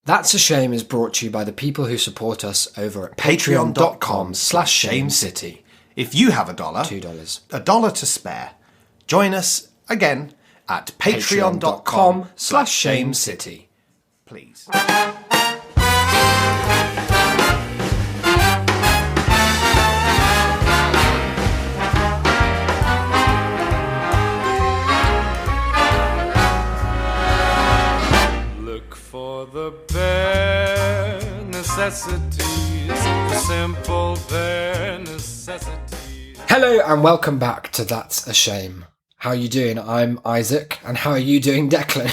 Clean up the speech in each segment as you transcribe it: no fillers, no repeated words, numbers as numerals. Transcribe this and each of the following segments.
That's a Shame is brought to you by the people who support us over at patreon.com/shamecity. If you have $1, $2. $1 to spare, join us again at patreon.com/shamecity. Please. Look for the bare necessities, the simple bare necessities. Hello and welcome back to That's a Shame. How are you doing? I'm Isaac, and how are you doing, Declan?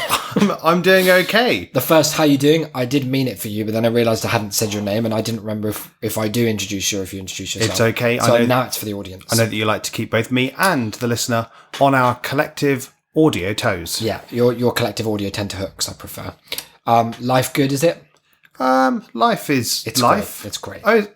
I'm doing okay. The first "how you doing," I did mean it for you, but then I realised I hadn't said your name, and I didn't remember if I do introduce you or if you introduce yourself. It's okay. So now it's for the audience. I know that you like to keep both me and the listener on our collective audio toes. Yeah, your collective audio tenterhooks, I prefer. Life good, is it? Life is life. Great. It's great. Oh,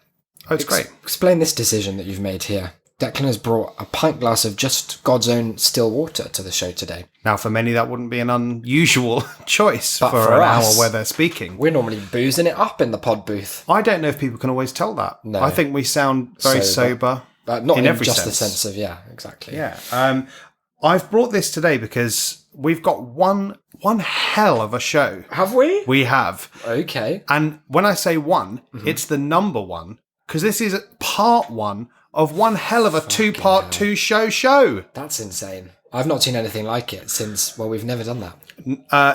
it's great. Explain this decision that you've made here. Declan has brought a pint glass of just God's own still water to the show today. Now, for many, that wouldn't be an unusual choice But for for an us, hour where they're speaking. We're normally boozing it up in the pod booth. I don't know if people can always tell that. No. I think we sound very sober. Not in every just sense. the sense of, yeah, exactly. Yeah. I've brought this today because we've got one hell of a show. Have we? We have. Okay. And when I say one, it's the number one, because this is part one of one hell of a two-part two-show. That's insane. I've not seen anything like it since, well, we've never done that.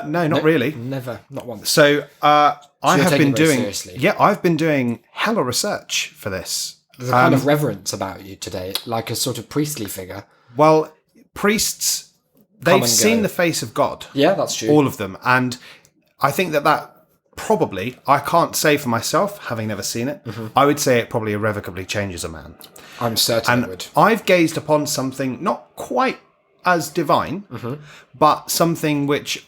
No, not really. Never. Not once. So I have taking been it very doing. seriously. Yeah, I've been doing hella research for this. There's a kind of reverence about you today, like a sort of priestly figure. Well, priests, Come they've and seen go. the face of God. Yeah, that's true. All of them. And I think that probably, I can't say for myself, having never seen it, I would say it probably irrevocably changes a man. I'm certain it And would. I've gazed upon something not quite as divine, but something which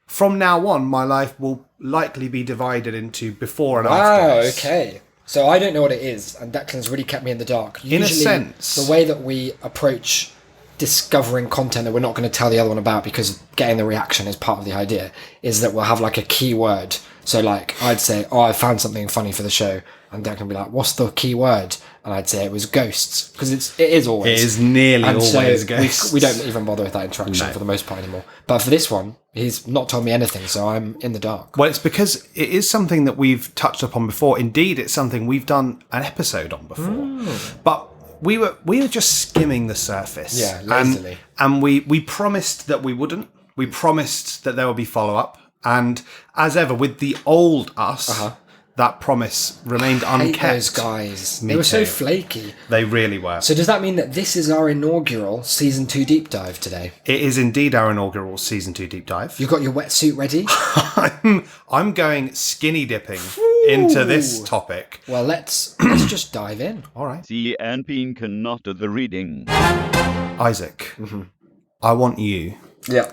from now on my life will likely be divided into before and after. Oh, okay. So I don't know what it is, and Declan's really kept me in the dark. In a Usually, sense. the way that we approach discovering content that we're not going to tell the other one about because getting the reaction is part of the idea, is that we'll have like a key word. So like I'd say, oh, I found something funny for the show, and Declan would be like, what's the key word? And I'd say it was ghosts, because it is always. It is nearly and always so ghosts. we don't even bother with that interaction for the most part anymore. But for this one, he's not told me anything, so I'm in the dark. Well, it's because it is something that we've touched upon before. Indeed, it's something we've done an episode on before. But we were just skimming the surface. Yeah, lazily. And we promised that we wouldn't. We promised that there would be follow-up. And as ever, with the old us, that promise remained I hate unkept. those guys. Me They were so too. flaky. They really were. So does that mean that this is our inaugural Season 2 deep dive today? It is indeed our inaugural Season 2 deep dive. You got your wetsuit ready? I'm going skinny dipping into this topic. Well, let's just dive in. All right. See and Peen cannot do the reading. Isaac, I want you Yeah.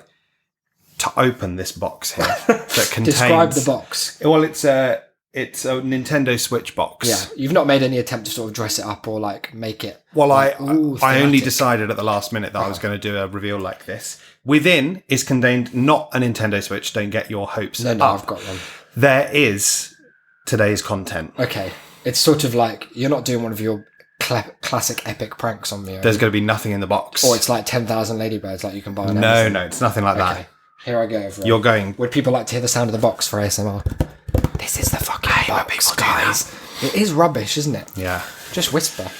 to open this box here that contains... Describe the box. Well, it's a Nintendo Switch box. Yeah. You've not made any attempt to sort of dress it up or like make it. Well, like, I ooh, only thematic. decided at the last minute that I was going to do a reveal like this. Within is contained not a Nintendo Switch. Don't get your hopes No, up. I've got one. There is today's content. Okay. It's sort of like you're not doing one of your classic epic pranks on me. There's going to be nothing in the box. Or it's like 10,000 ladybirds like you can buy on no, Amazon. no, it's nothing like Okay. that. Here I go, everyone. You're going... Would people like to hear the sound of the box for ASMR? This is the fucking box, guys. It is rubbish, isn't it? Yeah. Just whisper.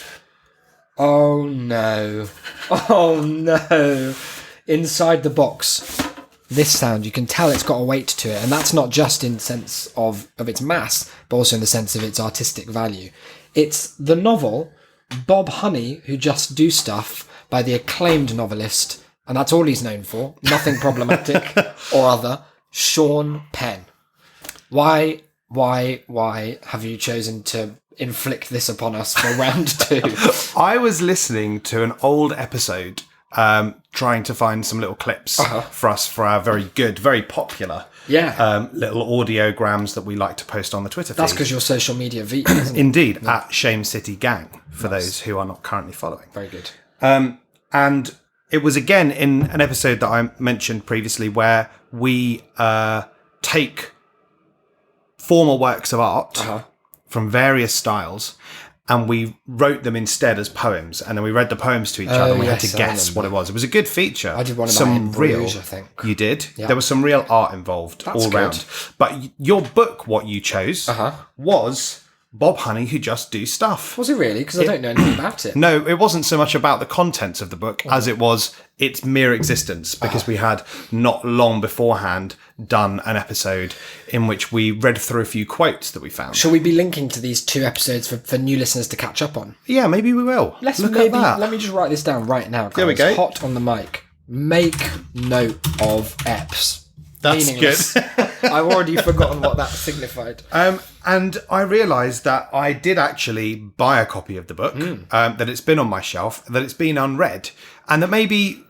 Oh no. Oh no. Inside the box, this sound, you can tell it's got a weight to it. And that's not just in sense of its mass, but also in the sense of its artistic value. It's the novel Bob Honey, Who Just Do Stuff by the acclaimed novelist, and that's all he's known for, nothing problematic or other, Sean Penn. Why have you chosen to inflict this upon us for round 2? I was listening to an old episode, trying to find some little clips for us for our very good, very popular little audiograms that we like to post on the Twitter feed. That's because you're social media vegan, isn't it? Indeed, at Shame City Gang, for those who are not currently following. Very good. And it was again in an episode that I mentioned previously where we take former works of art from various styles, and we wrote them instead as poems, and then we read the poems to each other, and we had to guess what it was. It was a good feature. I did one about in Bruges, I think. You did? Yeah. There was some real art involved all round. But your book, what you chose, was Bob Honey Who Just Do Stuff. Was it really? Because I don't know anything about it. No, it wasn't so much about the contents of the book as it was its mere existence, because we had not long beforehand done an episode in which we read through a few quotes that we found. Shall we be linking to these 2 episodes for new listeners to catch up on? Yeah, maybe we will. Let me just write this down right now, guys. There we go. Hot on the mic. Make note of EPs. That's meaningless. good. I've already forgotten what that signified. And I realised that I did actually buy a copy of the book, that it's been on my shelf, that it's been unread, and that maybe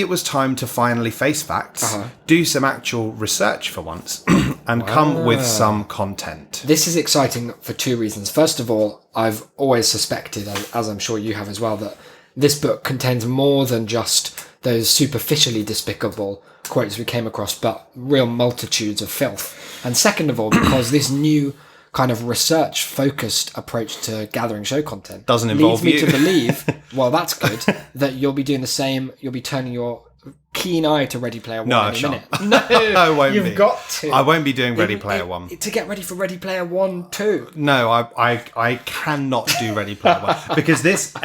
it was time to finally face facts, do some actual research for once, and come with some content. This is exciting for 2 reasons. First of all, I've always suspected, as I'm sure you have as well, that this book contains more than just those superficially despicable quotes we came across, but real multitudes of filth. And second of all, because this new kind of research-focused approach to gathering show content doesn't involve leads me you. to believe, well, that's good, that you'll be doing the same. You'll be turning your keen eye to Ready Player One in a minute. No, I won't. You've got to. I won't be doing Ready Player One to get ready for Ready Player One too. No, I cannot do Ready Player One because this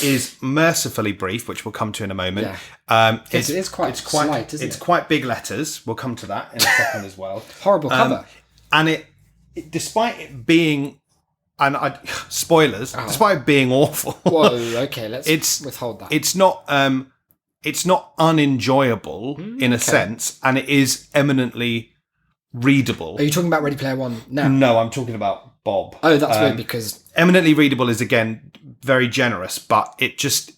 is mercifully brief, which we'll come to in a moment. Yeah. It's quite slight, isn't it? It's quite big letters. We'll come to that in a second as well. Horrible cover. And it, despite it being, spoilers, despite it being awful. Whoa, okay, let's withhold that. It's not unenjoyable in a sense, and it is eminently readable. Are you talking about Ready Player One now? No, I'm talking about Bob. Oh, that's weird because eminently readable is again very generous, but it's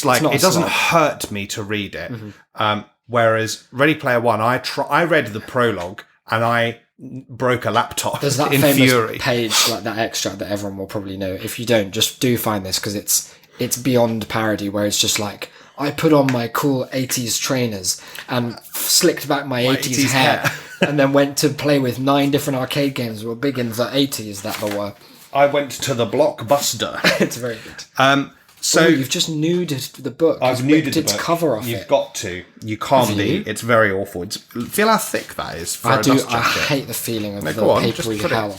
like it doesn't hurt me to read it. Whereas Ready Player One, I read the prologue and I broke a laptop. There's that in famous fury. page, like that extract that everyone will probably know. If you don't, just do find this because it's beyond parody, where it's just like, I put on my cool 80s trainers and slicked back my 80s hair and then went to play with 9 different arcade games that were big in the 80s that there were. I went to the Blockbuster. It's very good. So you've just nuded the book. I've nuded its cover off. You've got to. You can't be. It's very awful. Feel how thick that is for a dust jacket. I hate the feeling of the papery hell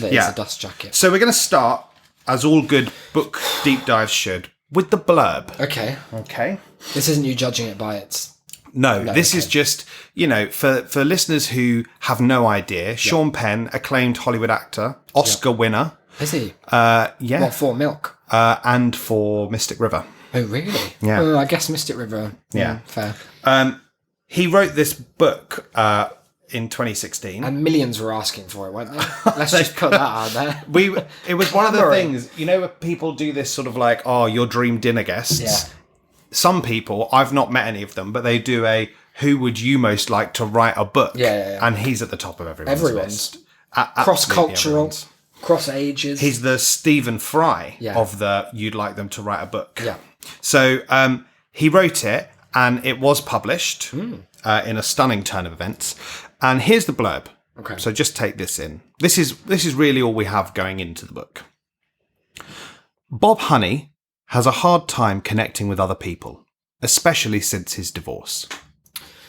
that is a dust jacket. So we're going to start, as all good book deep dives should, with the blurb. Okay. This isn't you judging it by its... No, this is just, for listeners who have no idea, Sean Penn, acclaimed Hollywood actor, Oscar winner. Is he? Yeah. What, for Milk? And for Mystic River. Oh, really? Yeah. Oh, I guess Mystic River. Yeah. Fair. He wrote this book in 2016. And millions were asking for it, weren't they? Let's just put that out there. It was one of the things, where people do this sort of like, your dream dinner guests. Yeah. Some people, I've not met any of them, but they do who would you most like to write a book? Yeah. And he's at the top of everyone's list. Cross-cultural, cross-ages. He's the Stephen Fry of the you'd like them to write a book. Yeah. So he wrote it, and it was published in a stunning turn of events. And here's the blurb. Okay. So just take this in. This is really all we have going into the book. Bob Honey has a hard time connecting with other people, especially since his divorce.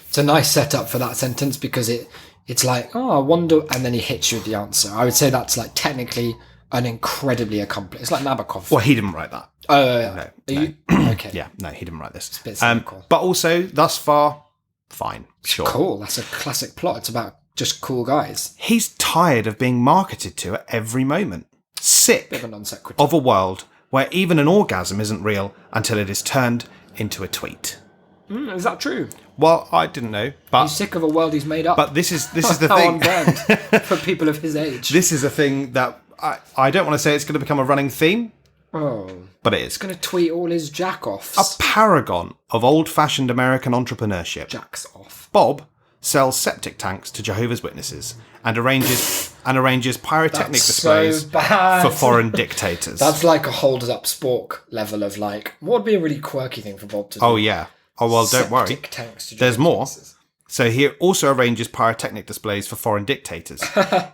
It's a nice setup for that sentence because it's like, I wonder, and then he hits you with the answer. I would say that's like technically an incredibly accomplished. It's like Nabokov. Well, he didn't write that. Oh, no. Okay. Yeah, no, he didn't write this. It's a bit cool. But also, thus far, fine. Sure. Cool. That's a classic plot. It's about just cool guys. He's tired of being marketed to at every moment. Sick Bit of a non sequitur. of a world where even an orgasm isn't real until it is turned into a tweet. Is that true? Well, I didn't know, but he's sick of a world he's made up. But this is the How thing. on brand for people of his age. This is a thing that I don't want to say it's going to become a running theme, but it is. He's going to tweet all his jack-offs. A paragon of old-fashioned American entrepreneurship. Jacks off. Bob sells septic tanks to Jehovah's Witnesses and arranges pyrotechnic displays for foreign dictators. That's like a Hold Up Spork level of like, what would be a really quirky thing for Bob to do? Oh yeah. Oh well, don't worry. Tanks to There's more. So he also arranges pyrotechnic displays for foreign dictators.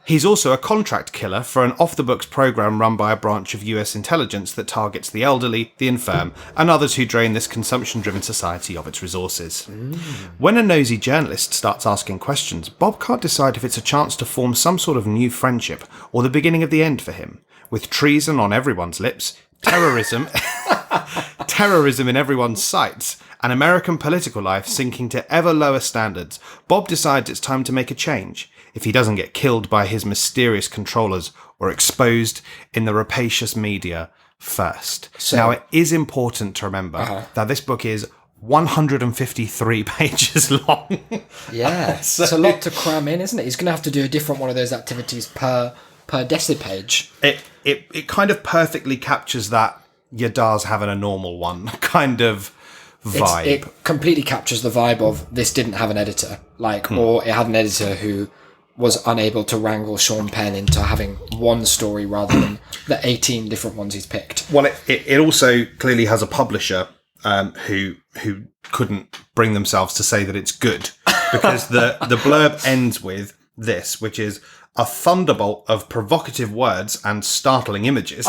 He's also a contract killer for an off-the-books program run by a branch of US intelligence that targets the elderly, the infirm, and others who drain this consumption-driven society of its resources. When a nosy journalist starts asking questions, Bob can't decide if it's a chance to form some sort of new friendship or the beginning of the end for him. With treason on everyone's lips, terrorism in everyone's sights, and American political life sinking to ever lower standards, Bob decides it's time to make a change if he doesn't get killed by his mysterious controllers or exposed in the rapacious media first. So, now, it is important to remember that this book is 153 pages long. Yeah, so, it's a lot to cram in, isn't it? He's going to have to do a different one of those activities per decipage. It kind of perfectly captures that Yaddar's having a normal one kind of vibe. It completely captures the vibe of this didn't have an editor, or it had an editor who was unable to wrangle Sean Penn into having one story rather than the 18 different ones he's picked. Well, it also clearly has a publisher who couldn't bring themselves to say that it's good, because the blurb ends with this, which is a thunderbolt of provocative words and startling images.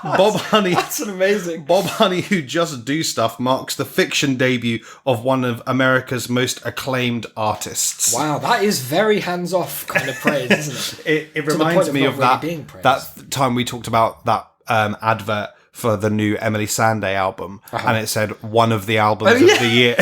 Bob Honey, that's amazing. Bob Honey, who just do stuff, marks the fiction debut of one of America's most acclaimed artists. Wow, that is very hands-off kind of praise, isn't it? It reminds me of that time we talked about that advert for the new Emily Sandé album, and it said one of the albums of the year.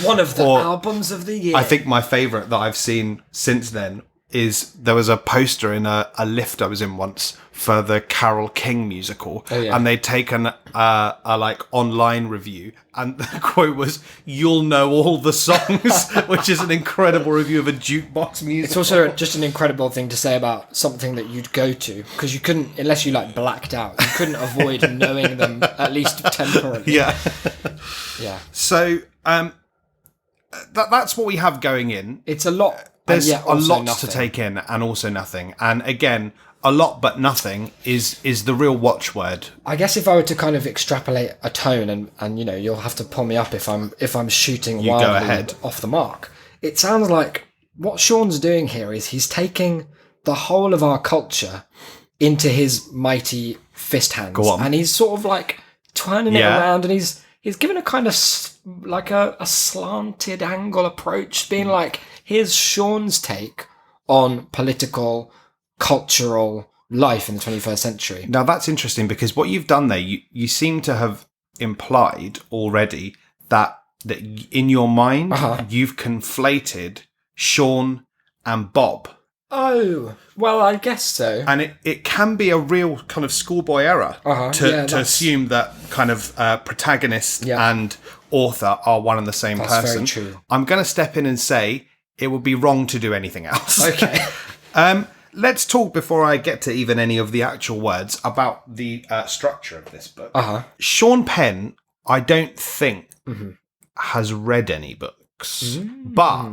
One of the albums of the year. I think my favourite that I've seen since then is there was a poster in a lift I was in once for the Carole King musical, and they'd taken a online review, and the quote was, "You'll know all the songs," which is an incredible review of a jukebox musical. It's also just an incredible thing to say about something that you'd go to, because you couldn't, unless you blacked out, you couldn't avoid knowing them at least temporarily. Yeah. So that's what we have going in. It's a lot. There's a lot to take in, and also nothing. And again, a lot but nothing is the real watchword. I guess if I were to kind of extrapolate a tone, and you'll have to pull me up if I'm shooting wildly off the mark. It sounds like what Sean's doing here is he's taking the whole of our culture into his mighty fist hands, and he's sort of turning it around, and he's given a kind of a slanted angle approach, being here's Sean's take on political, cultural life in the 21st century. Now, that's interesting, because what you've done there, you seem to have implied already that in your mind, you've conflated Sean and Bob. Oh, well, I guess so. And it can be a real kind of schoolboy error to assume that kind of protagonist and author are one and the same person. That's very true. I'm going to step in and say it would be wrong to do anything else. Okay. Let's talk, before I get to even any of the actual words, about the structure of this book. Sean Penn, I don't think, has read any books, but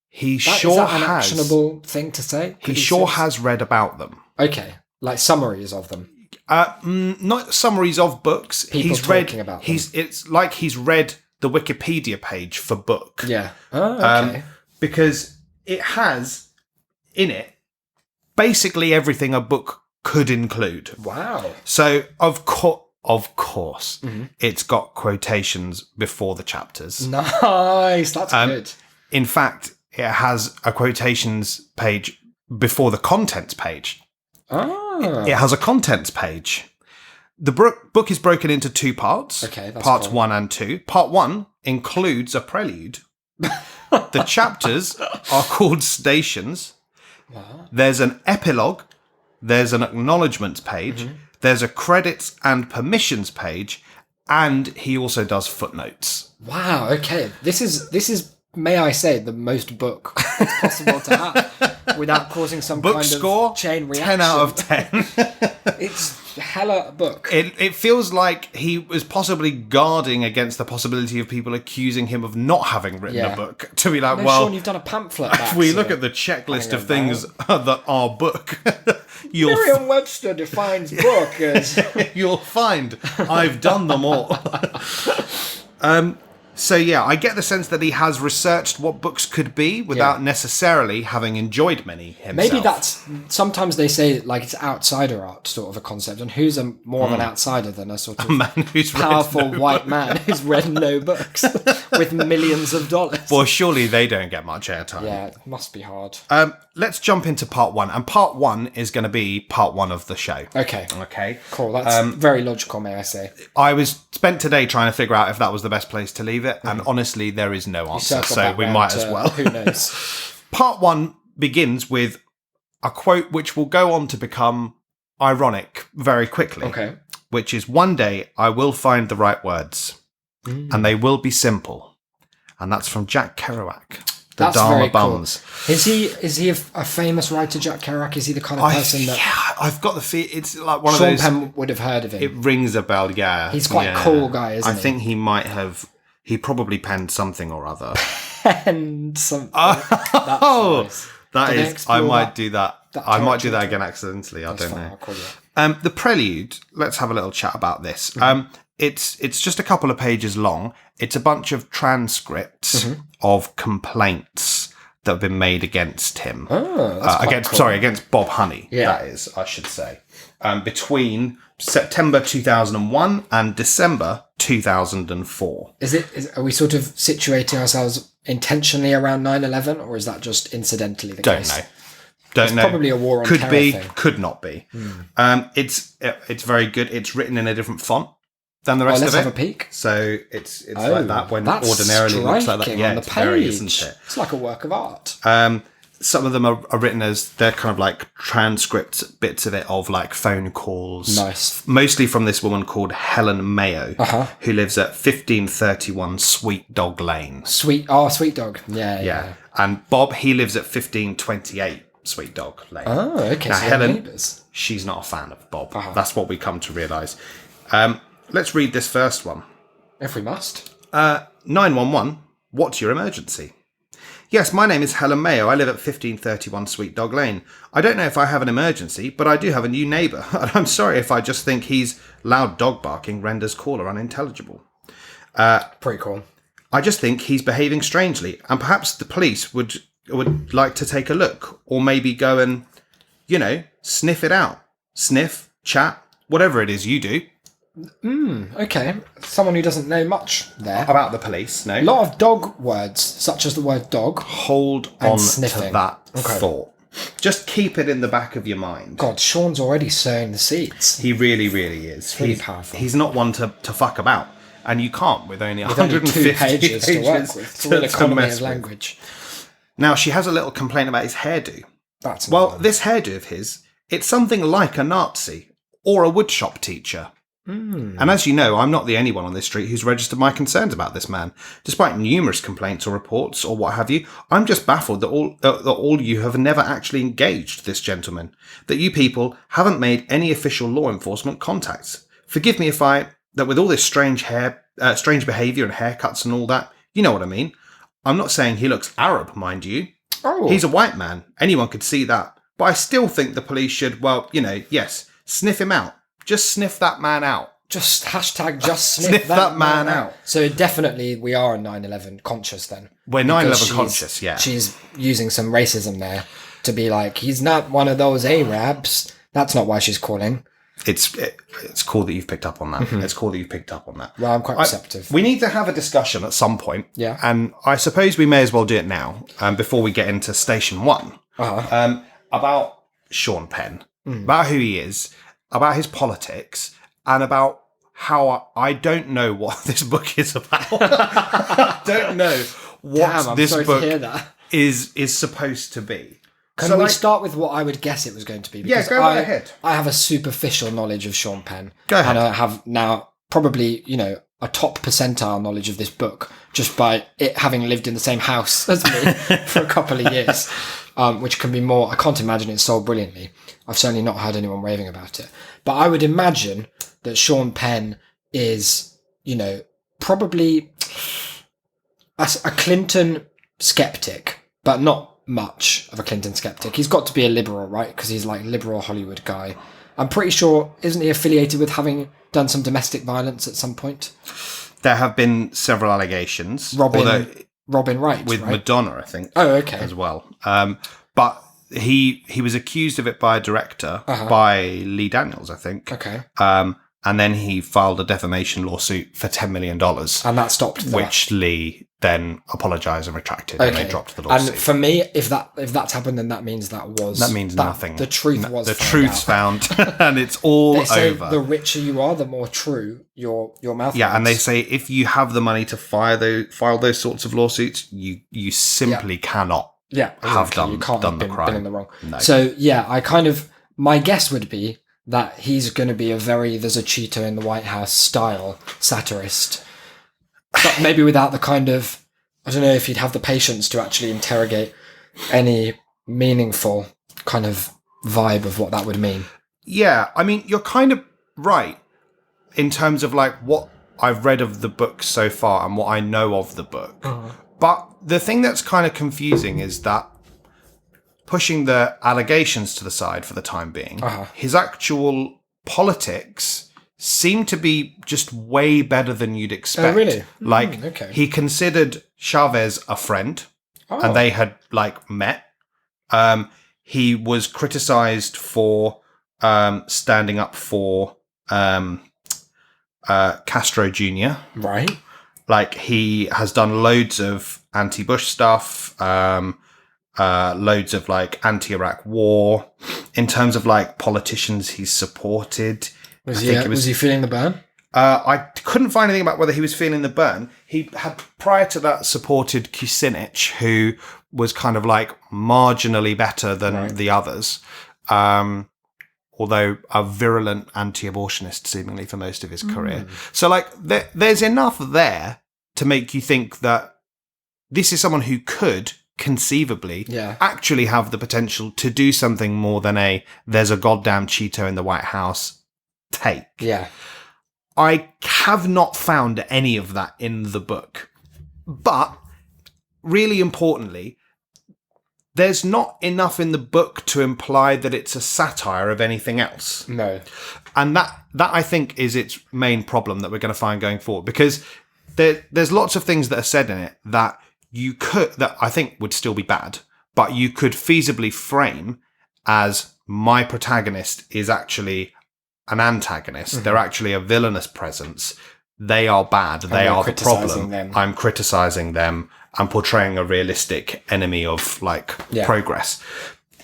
he sure has. Is that an actionable thing to say? He sure has read about them. Okay, summaries of them. Not summaries of books. People talking about them. It's like he's read the Wikipedia page for book. Yeah. Oh, okay. Because it has in it basically everything a book could include. Wow. So of course, it's got quotations before the chapters. Nice, that's good. In fact, it has a quotations page before the contents page. It has a contents page. The book is broken into two parts. Okay, that's parts cool. 1 and 2. Part 1 includes a prelude. The chapters are called stations. Wow. There's an epilogue. There's an acknowledgements page. There's a credits and permissions page. And he also does footnotes. Wow, okay. This is, may I say, the most book it's possible to have without causing some book kind score, of chain reaction. 10 out of 10. It's hella book. It feels like he was possibly guarding against the possibility of people accusing him of not having written a book. To be like, Sean, you've done a pamphlet. If we look at the checklist of things that are book, Merriam-Webster defines book as... You'll find I've done them all. So yeah, I get the sense that he has researched what books could be without necessarily having enjoyed many himself. Maybe that's... Sometimes they say, like, it's outsider art sort of a concept, and who's more of an outsider than a sort of man who's read powerful no white man who's read no books with millions of dollars. Well, surely they don't get much airtime. Yeah, it must be hard. Let's jump into part one. And part one is going to be part one of the show. Okay. Okay. Cool, that's very logical, may I say. I was spent today trying to figure out if that was the best place to leave it, and honestly, there is no answer, Circle so back we round might to as well. Who knows? Part one begins with a quote which will go on to become ironic very quickly. Okay. Which is, one day I will find the right words, and they will be simple. And that's from Jack Kerouac. The Dharma very Bums. Cool. Is he a famous writer, Jack Kerouac? Is he the kind of person that Yeah, I've got the feel. It's like one Sean of those. Penn would have heard of him? It rings a bell. Yeah, He's quite a cool guy, isn't I he? think he might have. He probably penned something or other. And something. Oh, That's nice. that Did they is. I explore might do that. that I might do territory? that again accidentally. I don't Fine, know. I'll call you up. The prelude. Let's have a little chat about this. Mm-hmm. It's just a couple of pages long. It's a bunch of transcripts Mm-hmm. of complaints that have been made against him. Oh, that's quite against cool. against Bob Honey. Yeah. That is, I should say, between September 2001 and December 2004. Are we sort of situating ourselves intentionally around 9/11, or is that just incidentally the Don't case? know. Don't know. Probably a war on could terror be, thing. Hmm. could not be. It's very good. It's written in a different font than the rest Let's of it. have a peek. So it's like that when That's ordinarily it looks like that. striking Yeah, on the it's very, page. isn't it? It's like a work of art. Some of them are written as they're kind of like transcript bits of it of like phone calls. Nice. Mostly from this woman called Helen Mayo, Uh-huh. who lives at 1531 Sweet Dog Lane. Sweet dog. Yeah. And Bob, he lives at 1528 Sweet Dog Lane. Oh, okay. Now, So they're Helen, neighbours. she's not a fan of Bob. Uh-huh. That's what we come to realise. Let's read this first one. If we must. 911, what's your emergency? Yes, my name is Helen Mayo. I live at 1531 Sweet Dog Lane. I don't know if I have an emergency, but I do have a new neighbour. And I'm sorry if I just think his loud dog barking renders caller unintelligible. Pretty cool. I just think he's behaving strangely, and perhaps the police would like to take a look, or maybe go and, sniff it out. Sniff, chat, whatever it is you do. Okay. Someone who doesn't know much there. About the police, no? A lot of dog words, such as the word dog. Hold on to sniffing. that Okay. thought. Just keep it in the back of your mind. God, Sean's already sowing the seeds. He really, really is. really he's powerful. He's not one to fuck about. And you can't with only With only 150 2 pages to work with. It's a real economy mess of with. language. Now, she has a little complaint about his hairdo. That's Well, annoying. this hairdo of his, it's something like a Nazi or a woodshop teacher. And as you know, I'm not the only one on this street who's registered my concerns about this man. Despite numerous complaints or reports or what have you, I'm just baffled that all you have never actually engaged this gentleman, that you people haven't made any official law enforcement contacts. Forgive me that with all this strange behaviour and haircuts and all that, you know what I mean. I'm not saying he looks Arab, mind you. Oh. He's a white man. Anyone could see that. But I still think the police should, yes, sniff him out. Just sniff that man out. Just hashtag just sniff, Sniff that man man out. So definitely we are 9/11 conscious then. We're Because 9/11 conscious, yeah. She's using some racism there to be like, he's not one of those Arabs. That's not why she's calling. It's cool that you've picked up on that. It's cool that you've picked up on that. Well, I'm quite receptive. We need to have a discussion at some point. Yeah. And I suppose we may as well do it now, before we get into station one. Uh-huh. About Sean Penn, about who he is, about his politics, and about how I don't know what this book is about. I don't know what Damn, I'm this sorry book to hear that. is supposed to be. Can we start with what I would guess it was going to be? Yeah, Because go right ahead. I have a superficial knowledge of Sean Penn. Go ahead. And I have now probably, a top percentile knowledge of this book just by it having lived in the same house as me for a couple of years, which can be more. I can't imagine it's sold brilliantly. I've certainly not heard anyone raving about it. But I would imagine that Sean Penn is, probably a Clinton skeptic, but not much of a Clinton skeptic. He's got to be a liberal, right? Because he's like liberal Hollywood guy. I'm pretty sure, isn't he affiliated with having done some domestic violence at some point? There have been several allegations. Robin Wright, with right? Madonna, I think. Oh, okay. As well. But he was accused of it by a director, by Lee Daniels, I think. Okay. And then he filed a defamation lawsuit for $10 million. And that stopped that. Which Lee then apologised and retracted, and they dropped the lawsuit. And for me, if that's happened, then that means nothing. The truth was the truth's found, and it's all they say over. The richer you are, the more true your mouth. Yeah, and they say if you have the money to file those sorts of lawsuits, you simply cannot. Yeah, exactly. Have done, you can't done have the crime. been in the wrong. No. So yeah, my guess would be that he's going to be there's a Cheeto in the White House style satirist, but maybe without the kind of, I don't know if he'd have the patience to actually interrogate any meaningful kind of vibe of what that would mean. Yeah, I mean, you're kind of right in terms of like what I've read of the book so far and what I know of the book. But the thing that's kind of confusing is that, pushing the allegations to the side for the time being, his actual politics seem to be just way better than you'd expect. Oh, really? Like, okay. He considered Chavez a friend, and they had, like, met. He was criticised for standing up for Castro Jr. Right. Like, he has done loads of anti-Bush stuff, loads of, like, anti-Iraq war. In terms of, like, politicians he's supported. Was he feeling the burn? I couldn't find anything about whether he was feeling the burn. He had, prior to that, supported Kucinich, who was kind of, like, marginally better than the others. Although a virulent anti-abortionist, seemingly, for most of his career. So, like, there's enough there to make you think that this is someone who could, conceivably, actually have the potential to do something more than there's a goddamn Cheeto in the White House take. Yeah. I have not found any of that in the book. But, really importantly, there's not enough in the book to imply that it's a satire of anything else. No. And that I think is its main problem that we're going to find going forward, because there's lots of things that are said in it that that I think would still be bad, but you could feasibly frame as my protagonist is actually an antagonist. They're actually a villainous presence. They are bad. They are the problem. I'm criticizing them. I'm portraying a realistic enemy of, like, progress.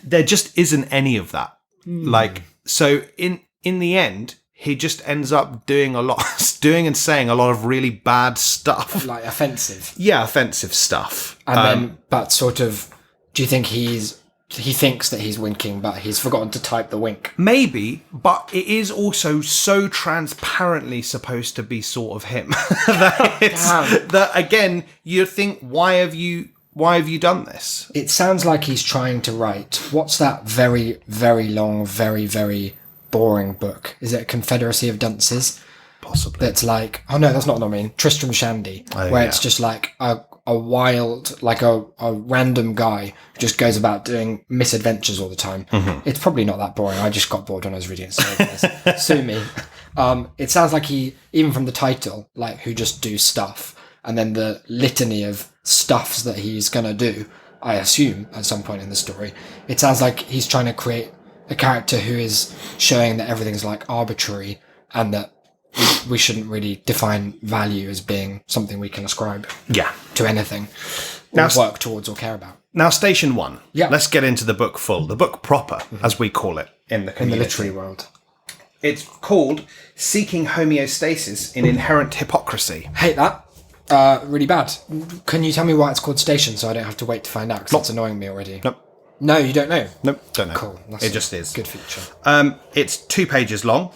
There just isn't any of that. Like, so in the end, he just ends up doing and saying a lot of really bad stuff. Like offensive. Yeah, offensive stuff. And then, but sort of, do you think he thinks that he's winking, but he's forgotten to type the wink? Maybe, but it is also so transparently supposed to be sort of him that again, you think, why have you done this? It sounds like he's trying to write. What's that very, very long, very, very boring book? Is it A Confederacy of Dunces? Possibly. That's like, oh no, that's not what I mean. Tristram Shandy, where it's just like a wild, like a random guy who just goes about doing misadventures all the time. It's probably not that boring. I just got bored when I was reading it. So guys, sue me. It sounds like he, even from the title, like, who just do stuff, and then the litany of stuffs that he's gonna do, I assume, at some point in the story. It sounds like he's trying to create a character who is showing that everything's, like, arbitrary, and that we shouldn't really define value as being something we can ascribe to anything or work towards or care about. Now, Station 1. Yeah. Let's get into the book full. The book proper, as we call it in the community. In the literary world. It's called Seeking Homeostasis in Inherent Hypocrisy. Hate that. Really bad. Can you tell me why it's called Station so I don't have to wait to find out, because that's annoying me already? Nope. No, you don't know? Nope, don't know. Cool. It just is. Good feature. It's 2 pages long.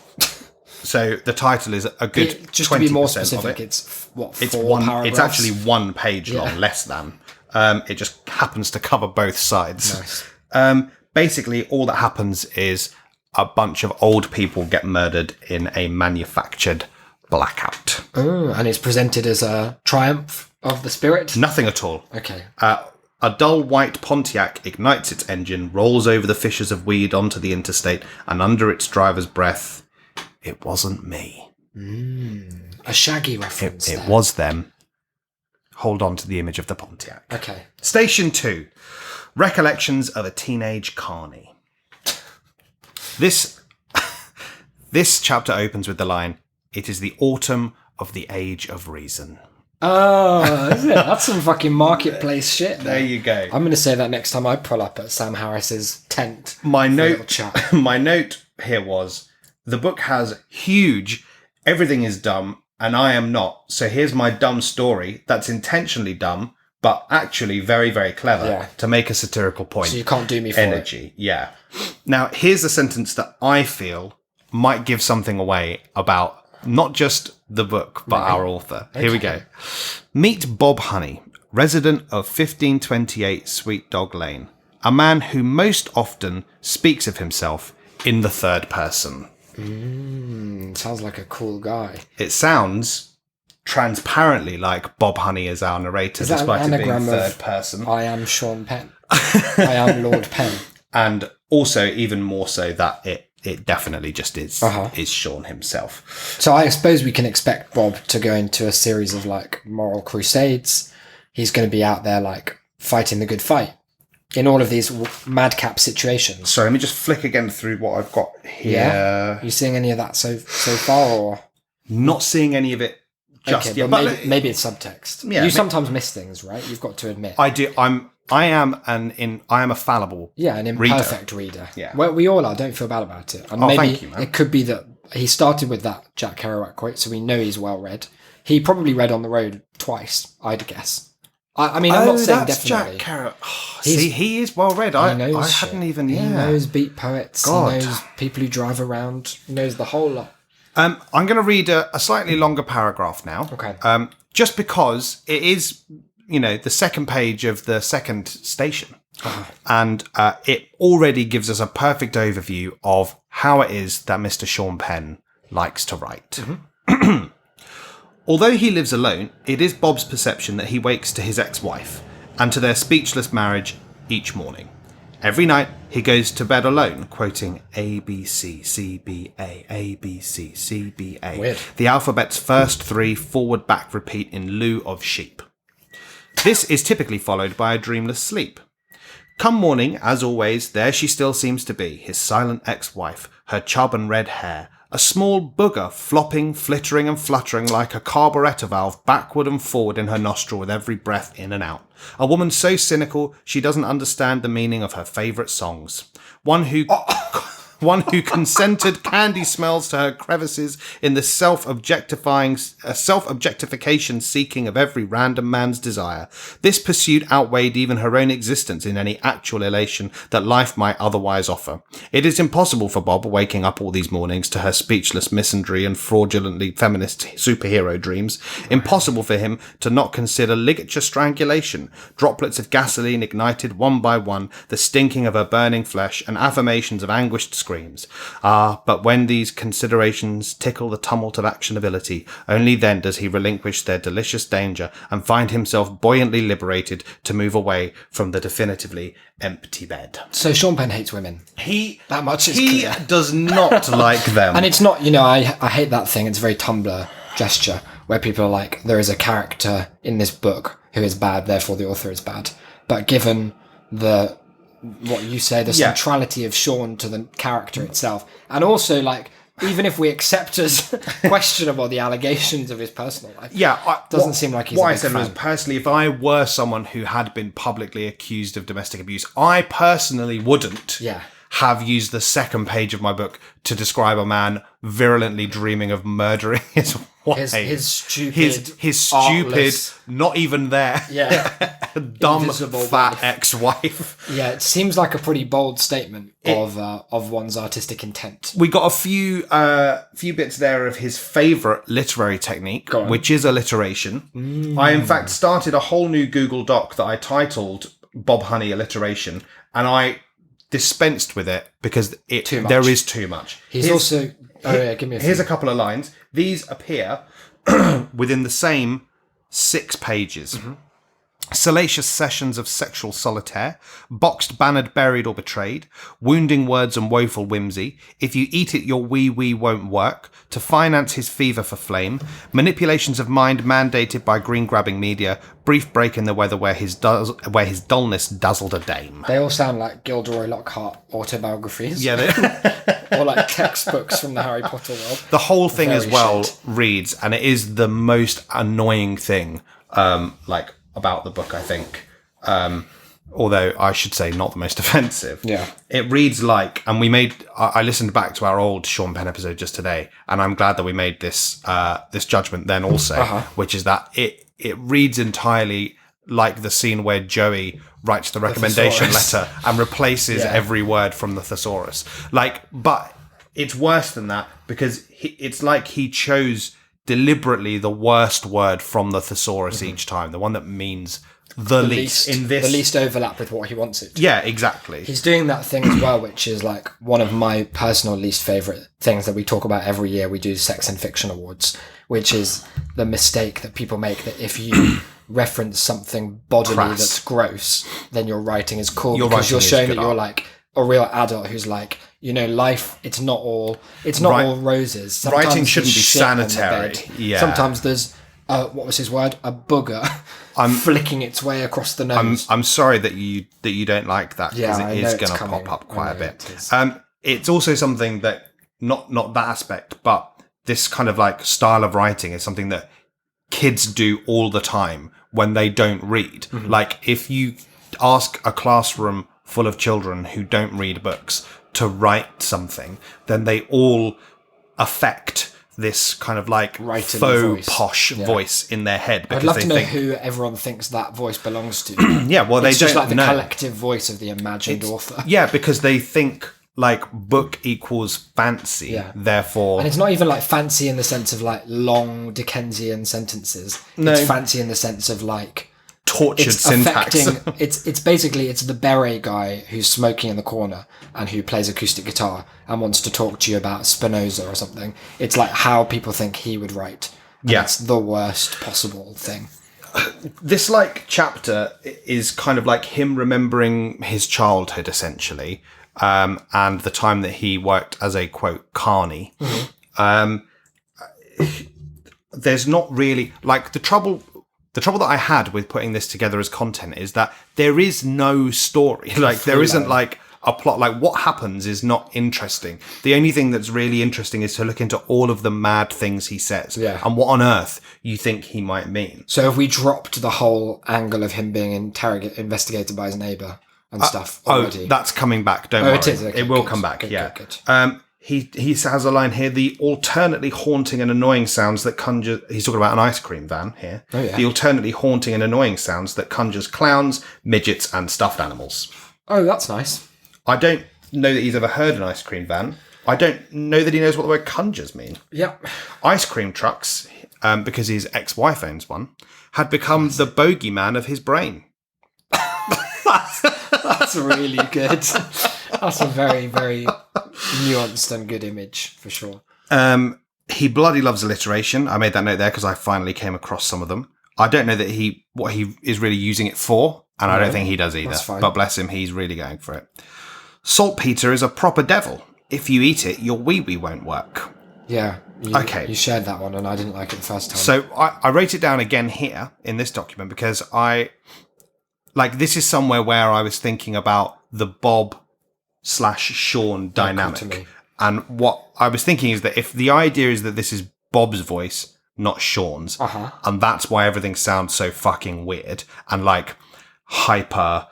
So the title is a good just 20% to be more of specific, it. it's what, It's 4 paragraphs? It's actually 1 page long, less than. It just happens to cover both sides. Nice. Basically, all that happens is a bunch of old people get murdered in a manufactured blackout. Oh, and it's presented as a triumph of the spirit? Nothing at all. Okay. A dull white Pontiac ignites its engine, rolls over the fissures of weed onto the interstate, and under its driver's breath, it wasn't me. A Shaggy reference. It there. was them. Hold on to the image of the Pontiac. Okay. Station 2. Recollections of a Teenage Carney. This chapter opens with the line, "It is the autumn of the age of reason." Oh, is it? That's some fucking marketplace shit. There you go. I'm going to say that next time I pull up at Sam Harris's tent. My for a little note, chat. my note here was, the book has huge, everything is dumb, and I am not. So here's my dumb story that's intentionally dumb, but actually very, very clever to make a satirical point. So you can't do me for Energy, yeah. Now, here's a sentence that I feel might give something away about not just the book, but our author. Here we go. Meet Bob Honey, resident of 1528 Sweet Dog Lane, a man who most often speaks of himself in the third person. Sounds like a cool guy. It sounds transparently like Bob Honey is our narrator, Is that despite an it being anagram third of person. I am Sean Penn. I am Lord Penn. And also, even more so, that it definitely just is Sean himself. So I suppose we can expect Bob to go into a series of like moral crusades. He's going to be out there like fighting the good fight in all of these madcap situations. So let me just flick again through what I've got here. Yeah. You seeing any of that so far, or Not seeing any of it just yet. But maybe it's subtext. Yeah, you sometimes miss things, right? You've got to admit. I do. I am a fallible. Yeah, an imperfect reader. Yeah. Well, we all are. Don't feel bad about it. And Oh, maybe thank you, man. it could be that he started with that Jack Kerouac quote, so we know he's well read. He probably read On the Road twice, I'd guess. I mean, I'm not saying definitely. Jack Kerouac. Oh, see, he is well read. I hadn't even. He Yeah. knows beat poets. God. He knows people who drive around. He knows the whole lot. I'm going to read a slightly longer paragraph now. Okay. Just because it is, the second page of the second station. And it already gives us a perfect overview of how it is that Mr. Sean Penn likes to write. Although he lives alone, it is Bob's perception that he wakes to his ex-wife and to their speechless marriage each morning. Every night, he goes to bed alone, quoting A, B, C, C, B, A, A, B, C, C, B, A. Weird. The alphabet's first three forward-back repeat in lieu of sheep. This is typically followed by a dreamless sleep. Come morning, as always, there she still seems to be, his silent ex-wife, her chub and red hair, a small booger flopping, flittering and fluttering like a carburettor valve backward and forward in her nostril with every breath in and out. A woman so cynical she doesn't understand the meaning of her favourite songs. One who consented candy smells to her crevices in the self-objectification seeking of every random man's desire. This pursuit outweighed even her own existence in any actual elation that life might otherwise offer. It is impossible for Bob, waking up all these mornings to her speechless misandry and fraudulently feminist superhero dreams, impossible for him to not consider ligature strangulation, droplets of gasoline ignited one by one, the stinking of her burning flesh, and affirmations of anguished screams. But when these considerations tickle the tumult of actionability, only then does he relinquish their delicious danger and find himself buoyantly liberated to move away from the definitively empty bed. So Sean Penn hates women. That much is He clear. does not like them. And it's not, I hate that thing. It's a very Tumblr gesture where people are like, there is a character in this book who is bad, therefore the author is bad. But given what you say, the centrality of Sean to the character itself, and also like, even if we accept as questionable the allegations of his personal life, doesn't seem like he's a big What I said was, fan. personally, if I were someone who had been publicly accused of domestic abuse, I personally wouldn't have used the second page of my book to describe a man virulently dreaming of murdering his wife. His stupid, his stupid, artless, not even there, dumb, invisible fat wife. ex-wife. Yeah, it seems like a pretty bold statement of one's artistic intent. We got a few bits there of his favourite literary technique, which is alliteration. I, in fact, started a whole new Google Doc that I titled Bob Honey Alliteration, and I dispensed with it because there is too much. He's also... give me a few. Here's a couple of lines. These appear within the same 6 pages. Salacious sessions of sexual solitaire, boxed, bannered, buried, or betrayed, wounding words and woeful whimsy, if you eat it your wee won't work, to finance his fever for flame, manipulations of mind mandated by green-grabbing media, brief break in the weather where his dullness dazzled a dame. They all sound like Gilderoy Lockhart autobiographies. Yeah, or like textbooks from the Harry Potter world. The whole thing Very as well shit. reads, and it is the most annoying thing, about the book, I think. Although I should say not the most offensive. Yeah. It reads like, and I listened back to our old Sean Penn episode just today, and I'm glad that we made this judgment then also, which is that it reads entirely like the scene where Joey writes the recommendation letter and replaces every word from the thesaurus. But it's worse than that, because it's like he chose deliberately the worst word from the thesaurus each time, the one that means the least in this, the least overlap with what he wants it to. Yeah, exactly. He's doing that thing as well, which is like one of my personal least favorite things that we talk about every year. We do Sex and Fiction Awards, which is the mistake that people make, that if you reference something bodily that's gross, then your writing is cool, because you're showing that you're like a real adult who's like, life, it's not all roses. Sometimes writing shouldn't be shit on the sanitary. bed. Yeah. Sometimes there's what was his word? A booger flicking its way across the nose. I'm sorry that you don't like that, because it is going to pop up quite a bit. It's also something that not that aspect, but this kind of like style of writing is something that kids do all the time when they don't read. Mm-hmm. Like if you ask a classroom full of children who don't read books to write something, then they all affect this kind of like Writing faux voice. posh voice in their head. I'd love to know who everyone thinks that voice belongs to. Yeah, well, It's they just don't like the know. collective voice of the imagined author. Yeah, because they think like book equals fancy. Yeah. Therefore, And it's not even like fancy in the sense of like long Dickensian sentences. No. It's fancy in the sense of like tortured it's syntax. affecting. It's basically the beret guy who's smoking in the corner and who plays acoustic guitar and wants to talk to you about Spinoza or something. It's like how people think he would write. And Yeah. it's the worst possible thing. This like chapter is kind of like him remembering his childhood essentially, and the time that he worked as a quote carny. There's not really like the trouble that I had with putting this together as content is that there is no story. Like there isn't like a plot. Like what happens is not interesting. The only thing that's really interesting is to look into all of the mad things he says and what on earth you think he might mean. So if we dropped the whole angle of him being investigated by his neighbour and stuff already. That's coming back. Don't worry. It is. Okay, it will good. come back. Good, Yeah. good. He has a line here, the alternately haunting and annoying sounds that conjure... He's talking about an ice cream van here. Oh, yeah. The alternately haunting and annoying sounds that conjures clowns, midgets and stuffed animals. Oh, that's nice. I don't know that he's ever heard an ice cream van. I don't know that he knows what the word conjures mean. Yep. Ice cream trucks, because his ex-wife owns one, had become the bogeyman of his brain. That's really good. That's a very, very nuanced and good image, for sure. He bloody loves alliteration. I made that note there because I finally came across some of them. I don't know that what he is really using it for, and I don't think he does either. That's fine. But bless him, he's really going for it. Saltpeter is a proper devil. If you eat it, your wee won't work. Yeah. You shared that one, and I didn't like it the first time. So I wrote it down again here in this document because this is somewhere where I was thinking about the Bob/Sean dynamic. And what I was thinking is that if the idea is that this is Bob's voice, not Sean's, and that's why everything sounds so fucking weird and like hyper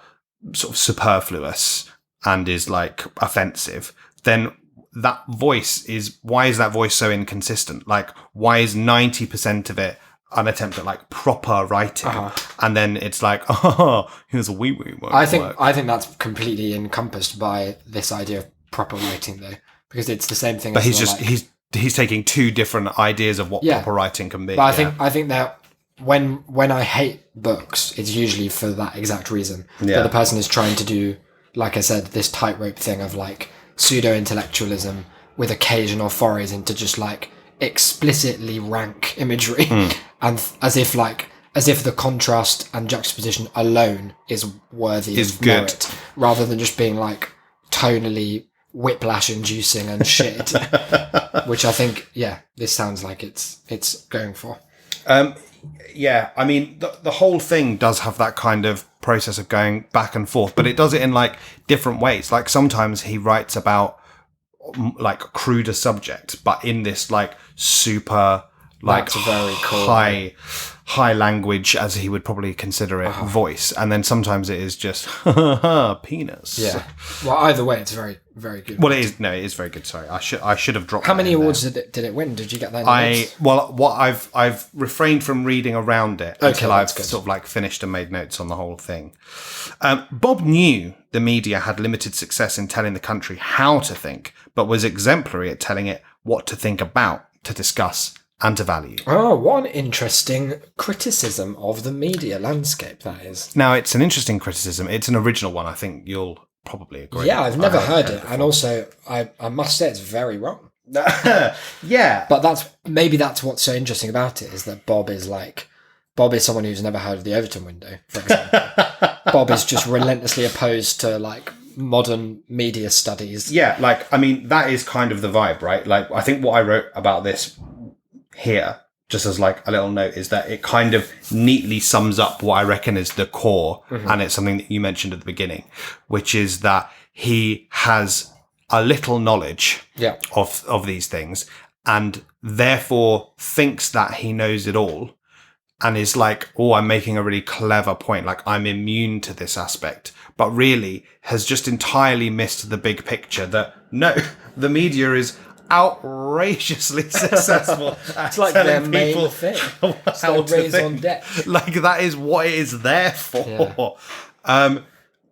sort of superfluous and is like offensive, then that voice why is that voice so inconsistent? Like, why is 90% of it an attempt at like proper writing, and then it's like, oh, here's a wee won't I think work. that's completely encompassed by this idea of proper writing, though, because it's the same thing. But as he's taking two different ideas of what proper writing can be. But I think that when I hate books, it's usually for that exact reason. Yeah. That the person is trying to do, like I said, this tightrope thing of like pseudo-intellectualism with occasional forays into just like explicitly rank imagery, and as if like as if the contrast and juxtaposition alone is worthy of good. merit, rather than just being like tonally whiplash inducing and shit, which I think, this sounds like it's going for. Yeah, I mean, the whole thing does have that kind of process of going back and forth, but it does it in like different ways. Like sometimes he writes about like cruder subjects, but in this like super like That's very cool. high language, as he would probably consider it, voice. And then sometimes it is just penis. Yeah. Well, either way, it's very, very good. Well, it is. No, it is very good. Sorry, I should have dropped. How many that in awards there. did it win? Did you get that? In notes? What I've refrained from reading around it until I've that's good. sort of like finished and made notes on the whole thing. Bob knew the media had limited success in telling the country how to think, but was exemplary at telling it what to think about, to discuss, and to value. Oh, what an interesting criticism of the media landscape that is. Now, it's an interesting criticism. It's an original one. I think you'll probably agree. Yeah, I've never heard it, and also I must say it's very wrong. Yeah, But that's what's so interesting about it, is that Bob is someone who's never heard of the Overton window, for example. Bob is just relentlessly opposed to like modern media studies. Yeah, like, I mean, that is kind of the vibe, right? Like, I think what I wrote about this here, just as like a little note, is that it kind of neatly sums up what I reckon is the core. And it's something that you mentioned at the beginning, which is that he has a little knowledge of these things, and therefore thinks that he knows it all, and is like, oh, I'm making a really clever point, like I'm immune to this aspect, but really has just entirely missed the big picture that no, the media is outrageously successful at It's like their telling main people thing. It's how their to raison think. d'etre. Like, that is what it is there for.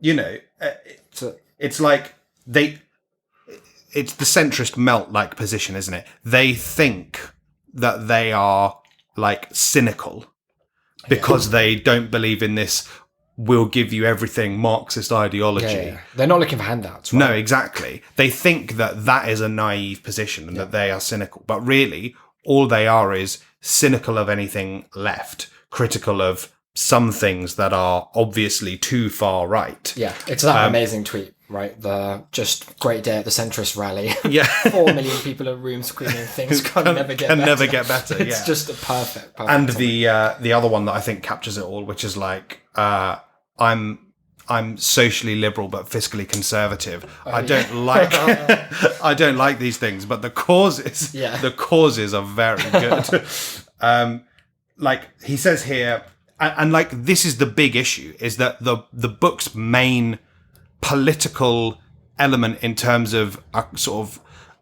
You know, it's like it's the centrist melt like position, isn't it? They think that they are like cynical because they don't believe in this "we'll give you everything" Marxist ideology. Yeah. They're not looking for handouts, right? No, exactly. They think that that is a naive position and that they are cynical. But really, all they are is cynical of anything left, critical of some things that are obviously too far right. Yeah, it's that amazing tweet, right? The just great day at the centrist rally. Yeah. 4 million people in a room screaming things can never get better. It's It's just a perfect. And topic. the other one that I think captures it all, which is like, I'm socially liberal but fiscally conservative. I don't like these things, but the causes are very good. Like he says here, and like this is the big issue, is that the book's main political element in terms of a sort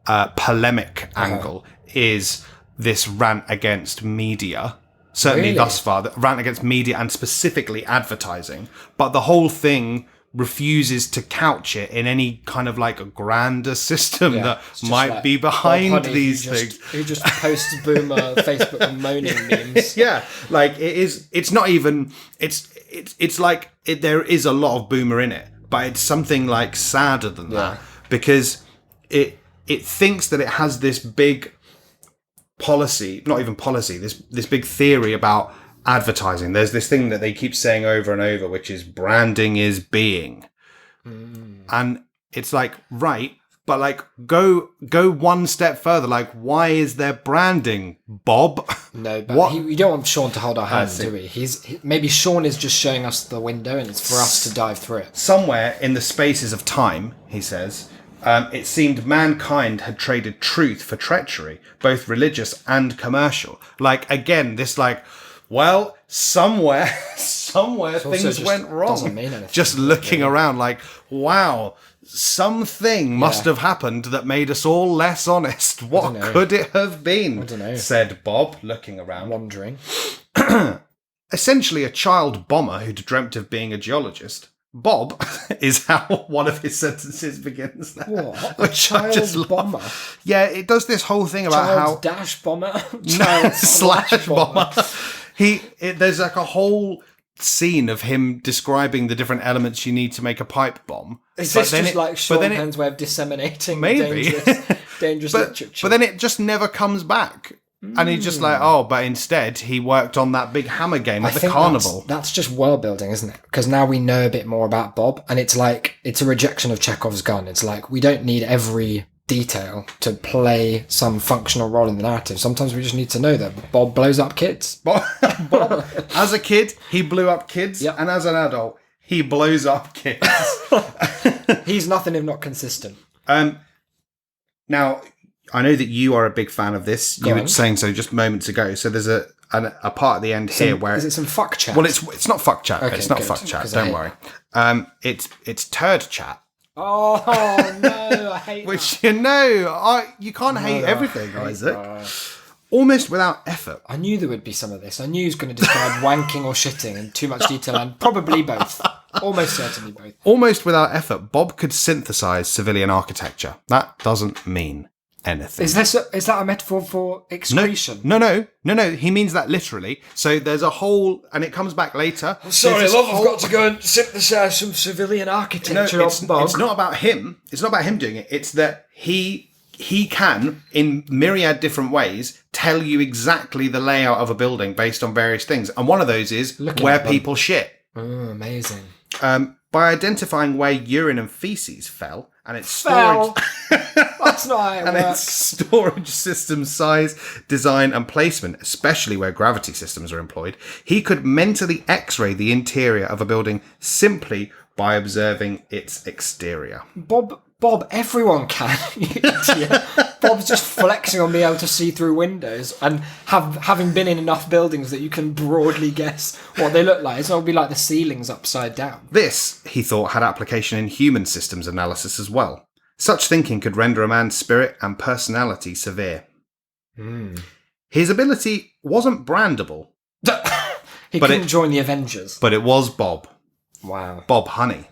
of polemic angle is this rant against media. Certainly thus far, the rant against media and specifically advertising. But the whole thing refuses to couch it in any kind of like a grander system that might like be behind Bob Honey, these who things. who just posts boomer Facebook moaning memes. Yeah, like it's not even, it's like there is a lot of boomer in it, but it's something like sadder than that, because it thinks that it has this big policy, not even policy, this big theory about advertising. There's this thing that they keep saying over and over, which is branding is being. And it's like, right, but like go one step further. Like, why is there branding, Bob? No, but we don't want Sean to hold our hand, do we? Maybe Sean is just showing us the window and it's for us to dive through it. Somewhere in the spaces of time, he says, it seemed mankind had traded truth for treachery, both religious and commercial. Like, again, this like, well, somewhere things went wrong. Doesn't mean anything. Just looking around like, wow, something must have happened that made us all less honest. What could it have been? I don't know. Said Bob, looking around. Wandering. Essentially a child bomber who'd dreamt of being a geologist. Bo is how one of his sentences begins. What? A child bomber? Yeah, it does this whole thing about Child how... dash bomber? Child slash bomber. There's like a whole scene of him describing the different elements you need to make a pipe bomb. Is this just like Sean Penn's way of disseminating dangerous literature? But then it just never comes back. And he's just like, oh, but instead he worked on that big hammer game at the carnival. That's just world building, isn't it? Because now we know a bit more about Bob, and it's like, it's a rejection of Chekhov's gun. It's like, we don't need every detail to play some functional role in the narrative. Sometimes we just need to know that Bob blows up kids. Bob, as a kid, he blew up kids, Yep. and as an adult, he blows up kids. He's nothing if not consistent. Now, I know that you are a big fan of this. You were saying so just moments ago. So there's a part at the end here where... Is it some fuck chat? Well, it's not fuck chat. Okay, it's not good, fuck chat. 'cause I Don't hate worry. It's turd chat. Oh, no, I hate that. Which, you can't hate everything, Isaac. Almost without effort. I knew there would be some of this. I knew he was going to describe wanking or shitting in too much detail, and probably both. Almost certainly both. Almost without effort, Bob could synthesize civilian architecture. That doesn't mean anything. Is that a metaphor for excretion? No. He means that literally. So there's a whole, and it comes back later. Sorry, love, I've got to go and synthesize some civilian architecture it's on Bob. not about him. It's not about him doing it. It's that he can, in myriad different ways, tell you exactly the layout of a building based on various things. And one of those is where people shit. Oh, amazing. By identifying where urine and feces fell and its storage... That's not how it and works. its storage system size, design and placement, especially where gravity systems are employed, he could mentally x-ray the interior of a building simply by observing its exterior. Bob, everyone can. You idiot. Bob's just flexing on being able to see through windows and having been in enough buildings that you can broadly guess what they look like. It's not be like the ceilings upside down. This, he thought, had application in human systems analysis as well. Such thinking could render a man's spirit and personality severe. His ability wasn't brandable. He couldn't join the Avengers. But it was Bob. Wow. Bob Honey.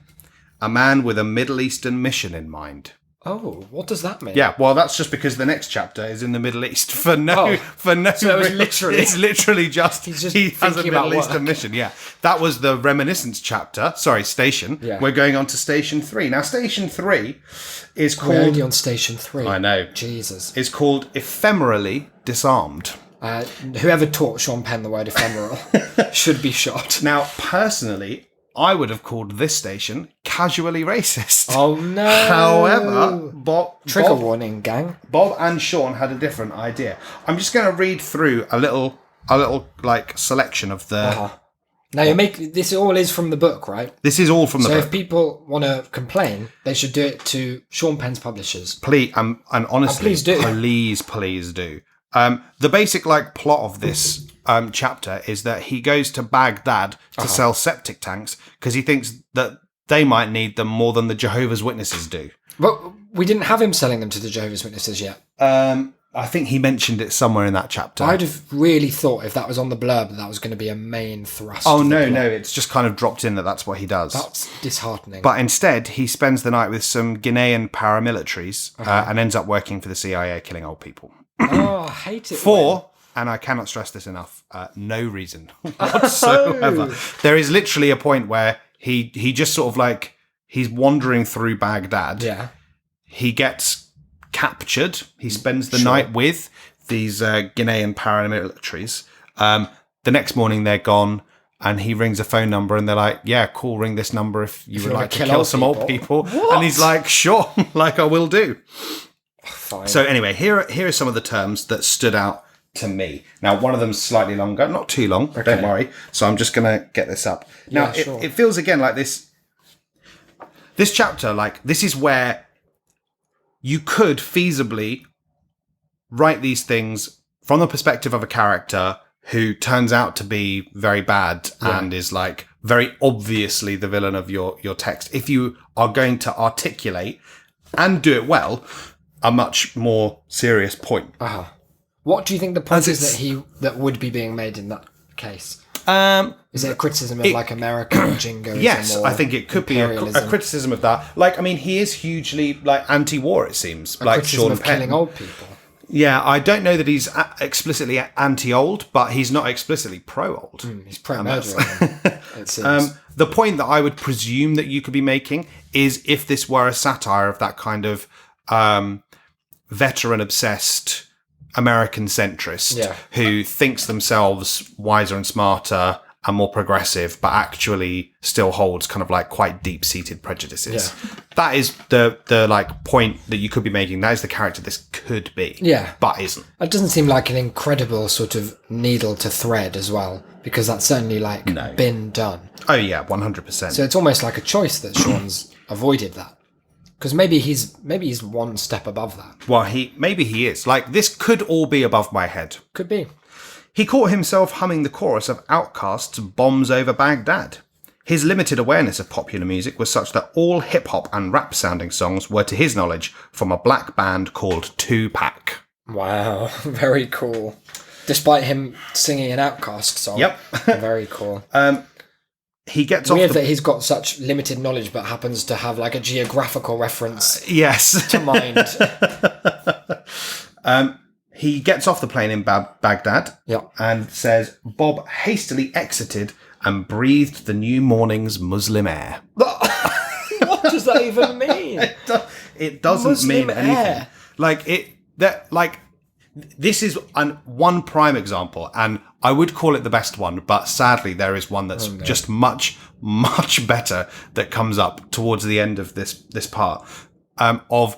A man with a Middle Eastern mission in mind. Oh, what does that mean? Yeah, well, that's just because the next chapter is in the Middle East for no. So it was literally. It's literally just He's just he has a thinking about Middle Eastern work. mission. Yeah, that was the reminiscence chapter. Sorry, station. Yeah. We're going on to station 3 now. Station 3 is We're only called. on station 3. I know. Jesus. Is called Ephemerally Disarmed. Whoever taught Sean Penn the word ephemeral should be shot. Now, personally, I would have called this station casually racist. Oh no! However, Trigger warning, gang. Bob and Sean had a different idea. I'm just going to read through a little like selection of the. Now this all is from the book, right? This is all from the So book. if people want to complain, they should do it to Sean Penn's publishers. Please, and honestly, please do. Please do. The basic plot of this chapter is that he goes to Baghdad to sell septic tanks because he thinks that they might need them more than the Jehovah's Witnesses do. But we didn't have him selling them to the Jehovah's Witnesses yet. I think he mentioned it somewhere in that chapter. I'd have really thought if that was on the blurb that was going to be a main thrust. Oh of the no, plot. it's just kind of dropped in that's what he does. That's disheartening. But instead, he spends the night with some Ghanaian paramilitaries and ends up working for the CIA, killing old people. I hate it. And I cannot stress this enough, no reason whatsoever. There is literally a point where he just sort of he's wandering through Baghdad. Yeah. He gets captured. He spends the night with these Ghanaian paramilitaries. The next morning they're gone. And he rings a phone number and they're like, yeah, cool, ring this number if you would like to kill some old people. What? And he's like, sure, I will do. Fine. So anyway, here are some of the terms that stood out to me. Now, one of them's slightly longer, not too long, don't worry. So I'm just going to get this up. Now, it feels again like this chapter, this is where you could feasibly write these things from the perspective of a character who turns out to be very bad and is very obviously the villain of your text. If you are going to articulate and do it well, a much more serious point. What do you think the point is that would be being made in that case? Is it a criticism of America or jingoism? Yes, or I think it could be a criticism of that. He is hugely anti-war. It seems criticism Sean of Penn. killing old people. Yeah, I don't know that he's explicitly anti-old, but he's not explicitly pro-old. He's pro-murder. It seems. The point that I would presume that you could be making is if this were a satire of that kind of veteran-obsessed American centrist who thinks themselves wiser and smarter and more progressive, but actually still holds kind of like quite deep-seated prejudices. Yeah. That is the like point that you could be making. That is the character this could be. Yeah. But isn't. It doesn't seem like an incredible sort of needle to thread as well, because that's certainly like been done. Oh yeah, 100%. So it's almost like a choice that Sean's avoided that. Because maybe he's one step above that. Well, maybe he is. Like, this could all be above my head. Could be. He caught himself humming the chorus of Outkast's Bombs Over Baghdad. His limited awareness of popular music was such that all hip-hop and rap-sounding songs were, to his knowledge, from a black band called Tupac. Wow, very cool. Despite him singing an Outkast song. Yep. Very cool. He gets Weird off that he's got such limited knowledge but happens to have like a geographical reference yes. to mind. He gets off the plane in Baghdad and says, Bob hastily exited and breathed the new morning's Muslim air. What does that even mean? It doesn't Muslim mean anything. air. This is one prime example, and I would call it the best one, but sadly there is one that's just much, much better that comes up towards the end of this part of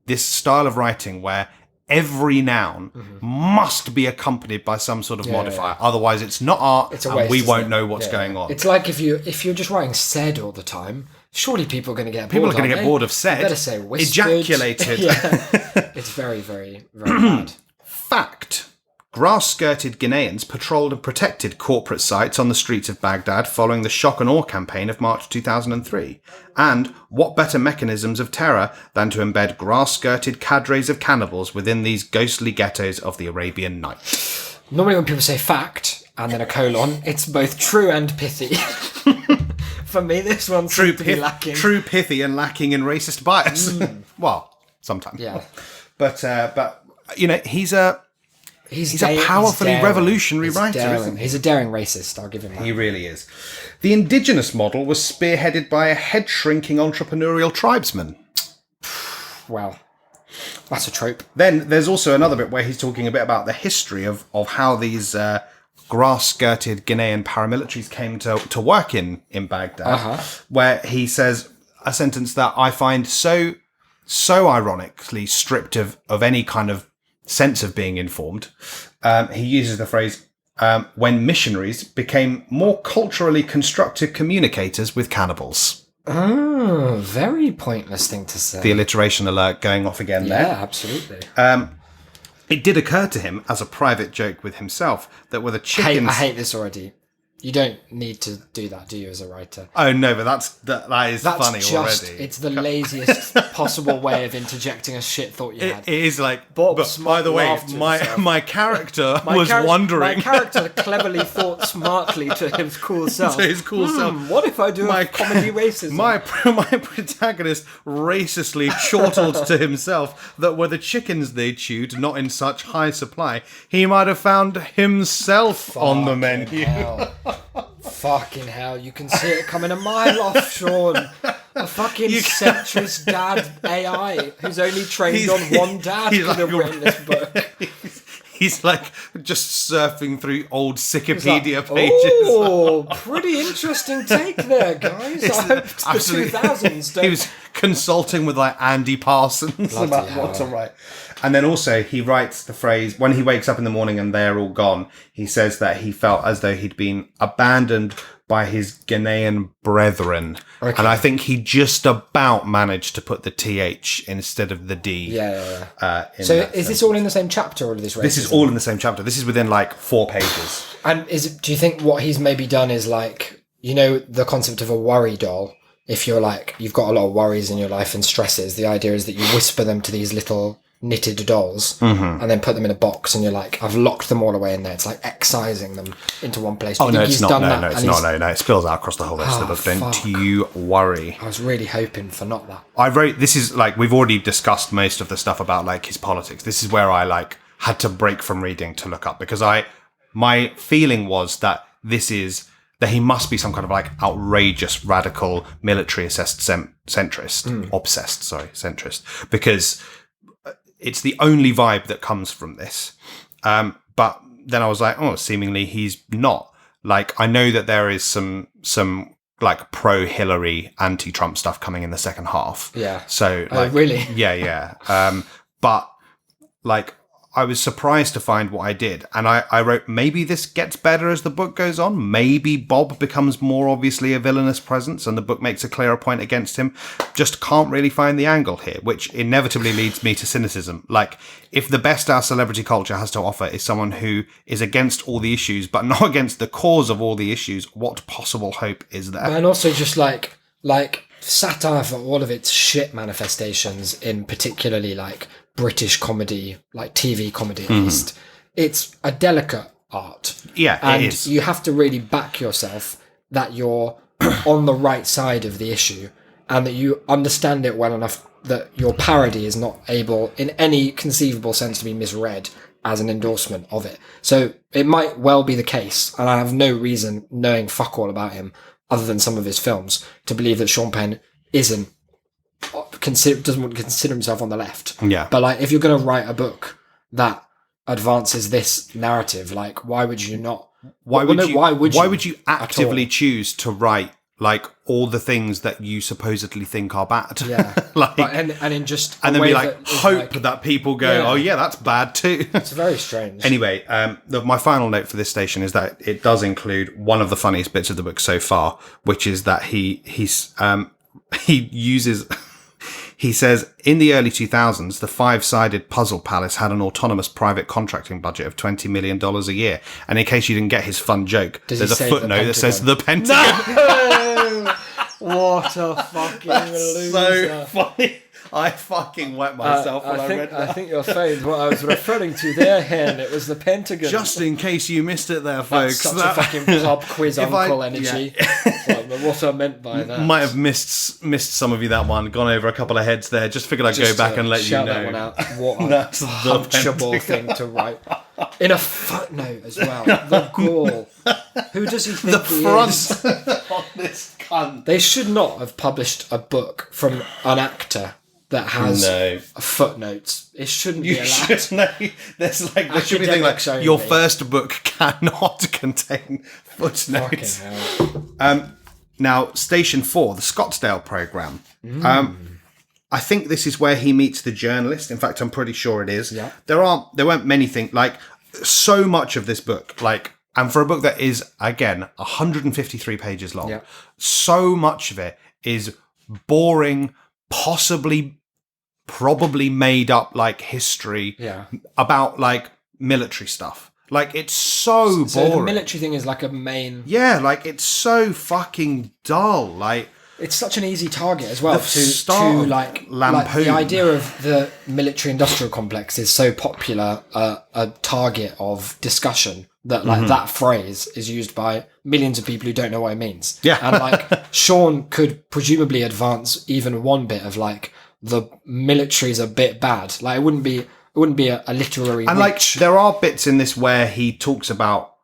this style of writing where every noun must be accompanied by some sort of modifier. Otherwise, it's not art, It's a waste, and we won't isn't it? know what's going on. It's like if you're just writing said all the time, surely people are going to get bored. People are going to aren't get they? bored of said. You better say whispered. Ejaculated. It's very, very, very bad. Fact. Grass-skirted Ghanaians patrolled and protected corporate sites on the streets of Baghdad following the Shock and Awe campaign of March 2003. And what better mechanisms of terror than to embed grass-skirted cadres of cannibals within these ghostly ghettos of the Arabian Nights? Normally when people say fact and then a colon, it's both true and pithy. For me, this one seems to be lacking. True, pithy, and lacking in racist bias. Well, sometimes. Yeah. But you know, he's a powerfully revolutionary writer, isn't he? He's a daring racist, I'll give him that. He really is. The indigenous model was spearheaded by a head-shrinking entrepreneurial tribesman. Well, that's a trope. Then there's also another bit where he's talking a bit about the history of how these grass-skirted Ghanaian paramilitaries came to work in Baghdad, where he says a sentence that I find so ironically stripped of any kind of sense of being informed. He uses the phrase, when missionaries became more culturally constructive communicators with cannibals. Oh, very pointless thing to say. The alliteration alert going off again there. Yeah, absolutely. It did occur to him as a private joke with himself that were the chickens... I hate this already. You don't need to do that, do you, as a writer? Oh, no, but that is funny already. It's the laziest possible way of interjecting a shit thought you had. It is like... Bob but by the way, my character was wondering... My character cleverly thought smartly to his cool self. To his cool self. What if I do a comedy racism? My protagonist racistly chortled to himself that were the chickens they chewed not in such high supply, he might have found himself on the menu. Fucking hell, you can see it coming a mile off, Sean. A fucking centrist dad AI who's only trained on one dad could have written this book. He's like just surfing through old Wikipedia pages. Oh, pretty interesting take there, guys. I hope the 2000s don't... He was consulting with like Andy Parsons about what to write. And then also he writes the phrase, when he wakes up in the morning and they're all gone, he says that he felt as though he'd been abandoned by his Ghanaian brethren. Okay. And I think he just about managed to put the TH instead of the D. So is this all in the same chapter, or this racism? This is all in the same chapter. This is within like 4 pages. And do you think what he's maybe done is like, you know, the concept of a worry doll? If you're like, you've got a lot of worries in your life and stresses, the idea is that you whisper them to these little knitted dolls and then put them in a box, and you're like, I've locked them all away in there. It's like excising them into one place. No, it's not. No, it spills out across the whole rest of the book. Don't you worry. I was really hoping for not that. This is like, we've already discussed most of the stuff about like his politics. This is where I like had to break from reading to look up, because my feeling was that that he must be some kind of like outrageous radical military obsessed centrist, because it's the only vibe that comes from this. But then I was like, oh, seemingly he's not. Like, I know that there is some like pro-Hillary, anti-Trump stuff coming in the second half. Yeah. So, like, really? Yeah. But like, I was surprised to find what I did. And I wrote, maybe this gets better as the book goes on. Maybe Bob becomes more obviously a villainous presence and the book makes a clearer point against him. Just can't really find the angle here, which inevitably leads me to cynicism. Like, if the best our celebrity culture has to offer is someone who is against all the issues, but not against the cause of all the issues, what possible hope is there? And also just like satire for all of its shit manifestations in particularly like British comedy, like TV comedy at least. It's a delicate art. Yeah, and it is. You have to really back yourself that you're on the right side of the issue and that you understand it well enough that your parody is not able in any conceivable sense to be misread as an endorsement of it. So it might well be the case, and I have no reason, knowing fuck all about him other than some of his films, to believe that Sean Penn doesn't want to consider himself on the left. Yeah. But like, if you're going to write a book that advances this narrative, like, why would you not? Why would you at actively all? choose to write like all the things that you supposedly think are bad? Yeah. like, but, and in just and a then way be like, that is hope like- that people go, Yeah. oh yeah, that's bad too. It's very strange. Anyway, my final note for this station is that it does include one of the funniest bits of the book so far, which is that he uses. He says, in the early 2000s, the 5-sided Puzzle Palace had an autonomous private contracting budget of $20 million a year. And in case you didn't get his fun joke, Does there's he a say the footnote that says the Pentagon? Pentagon. No! What a fucking loser. So funny. I fucking wet myself when I read that. I think you'll find what I was referring to there, Hen. It was the Pentagon. Just in case you missed it there, That's folks. such a fucking pub quiz If I- uncle energy. Like, what I meant by that. Might have missed some of you that one, gone over a couple of heads there. Just figured I'd Just go back to and let you shout know. that one out. What a That's the punchable Pentagon. thing to write. In a footnote as well. The gall. Who does he think The he front is? on this cunt. They should not have published a book from an actor that has No. footnotes. It shouldn't be You allowed. should know. There should be a thing like Academics only. your first book cannot contain footnotes. Fucking hell. Now, Station 4, the Scottsdale program. I think this is where he meets the journalist. In fact, I'm pretty sure it is. Yeah. There weren't many things, like, so much of this book, like, and for a book that is, again, 153 pages long, Yeah. so much of it is boring, probably made up, like, history Yeah. about, like, military stuff. Like, it's so So boring. the military thing is like a main... Yeah, like, it's so fucking dull. Like, It's such an easy target as well The to start like lampoon. the idea of the military industrial complex is so popular a target of discussion that like that phrase is used by millions of people who don't know what it means. Yeah. And like Sean could presumably advance even one bit of like the military's a bit bad. Like it wouldn't be a literary and like, reach. there are bits in this where he talks about,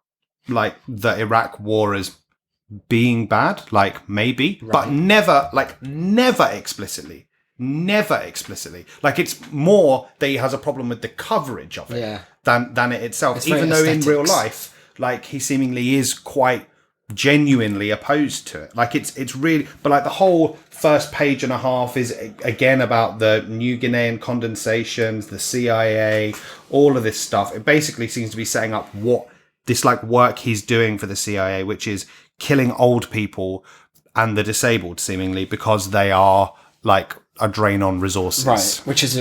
like, the Iraq war as being bad, like, maybe, but never explicitly. Like, it's more that he has a problem with the coverage of it Yeah. than it itself. It's very Even though in real aesthetics. life, like, he seemingly is quite genuinely opposed to it. Like, it's really, but like the whole first page and a half is again about the New Guinean condensations, the CIA, all of this stuff. It basically seems to be setting up what this like work he's doing for the CIA, which is killing old people and the disabled, seemingly, because they are like a drain on resources. Right, which is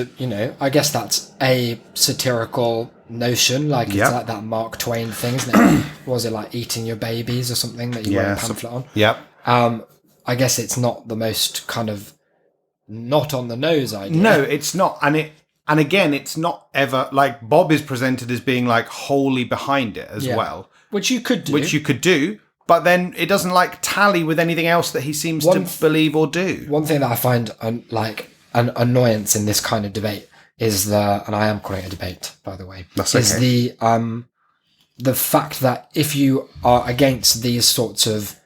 I guess that's a satirical notion, like it's Yeah. like that Mark Twain thing, isn't it? Was it like eating your babies or something that you wrote a pamphlet on? Yep. I guess it's not the most kind of not on the nose idea. No, it's not. And again, it's not ever like Bob is presented as being like wholly behind it as Yeah. well, Which you could do. which you could do, but then it doesn't like tally with anything else that he seems to believe or do. One thing that I find like an annoyance in this kind of debate is and I am calling it a debate, by the way, That's is okay. the fact that if you are against these sorts of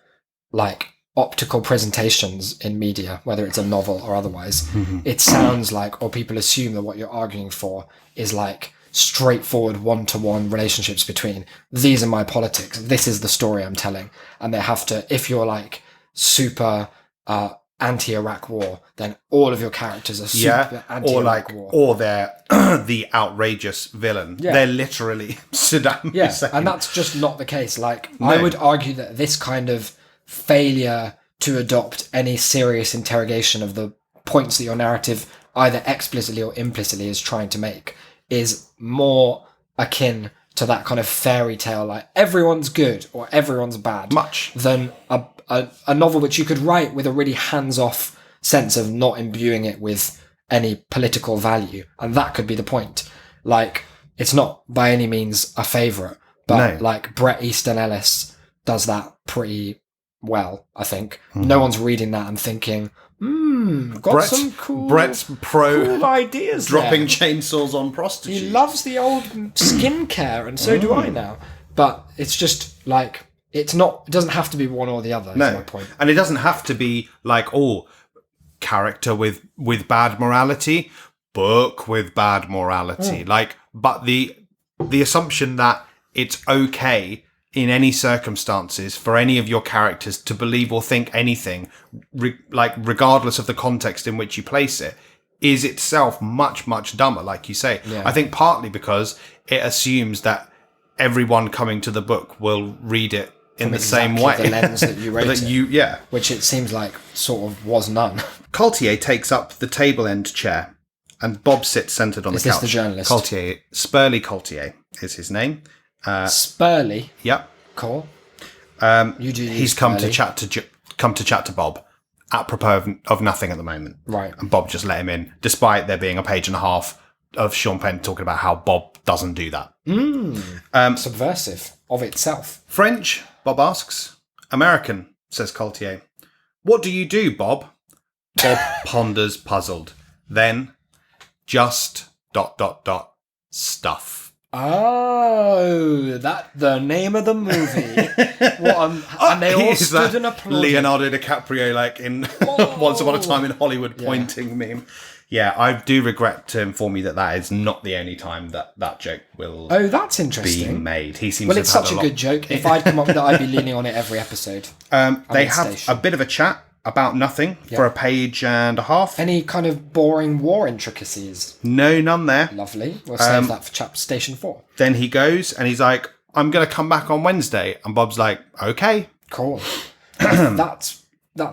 like optical presentations in media, whether it's a novel or otherwise, it sounds like, or people assume that what you're arguing for is like straightforward one-to-one relationships between, these are my politics, this is the story I'm telling. And they have to, if you're like super anti-Iraq war, then all of your characters are super anti-Iraq war. Or they're the outrageous villain. Yeah. They're literally Saddam Hussein. And that's just not the case. Like, I would argue that this kind of failure to adopt any serious interrogation of the points that your narrative either explicitly or implicitly is trying to make is more akin to that kind of fairy tale, like everyone's good or everyone's bad, Much. than a novel which you could write with a really hands-off sense of not imbuing it with any political value. And that could be the point. Like, it's not by any means a favourite, but like Bret Easton Ellis does that pretty well, I think. No one's reading that and thinking, some cool Brett's pro ideas dropping there. chainsaws on prostitutes. He loves the old skincare, and so do I now. But it's just like, it doesn't have to be one or the other. Is my point. And it doesn't have to be like, character with bad morality, book with bad morality. But the assumption that it's okay in any circumstances for any of your characters to believe or think anything, regardless of the context in which you place it, is itself much, much dumber, like you say. Yeah. I think partly because it assumes that everyone coming to the book will read it in the same way. The lens that you wrote it. Which it seems like sort of was none. Coultier takes up the table end chair, and Bob sits centred on the couch. Is this the journalist? Coultier, Spurley Coultier is his name. Spurley. Yep. Cool. He's come to chat to Bob, apropos of nothing at the moment. Right. And Bob just let him in, despite there being a page and a half of Sean Penn talking about how Bob doesn't do that. Subversive of itself. French, Bob asks. American, says Coultier. What do you do, Bob? Bob ponders, puzzled. Then, just ... stuff. Oh, that the name of the movie. And they all stood and applauded. Leonardo DiCaprio, like in Once Upon a Time in Hollywood, pointing meme. Yeah, I do regret to inform you that is not the only time that joke will. Oh, that's interesting. Be made. He seems. Well, to it's have such had a good joke. If I'd come up with it, I'd be leaning on it every episode. They have a bit of a chat about nothing for a page and a half. Any kind of boring war intricacies? No, none there. Lovely. We'll save that for Station 4. Then he goes and he's like, I'm going to come back on Wednesday. And Bob's like, okay. Cool. That's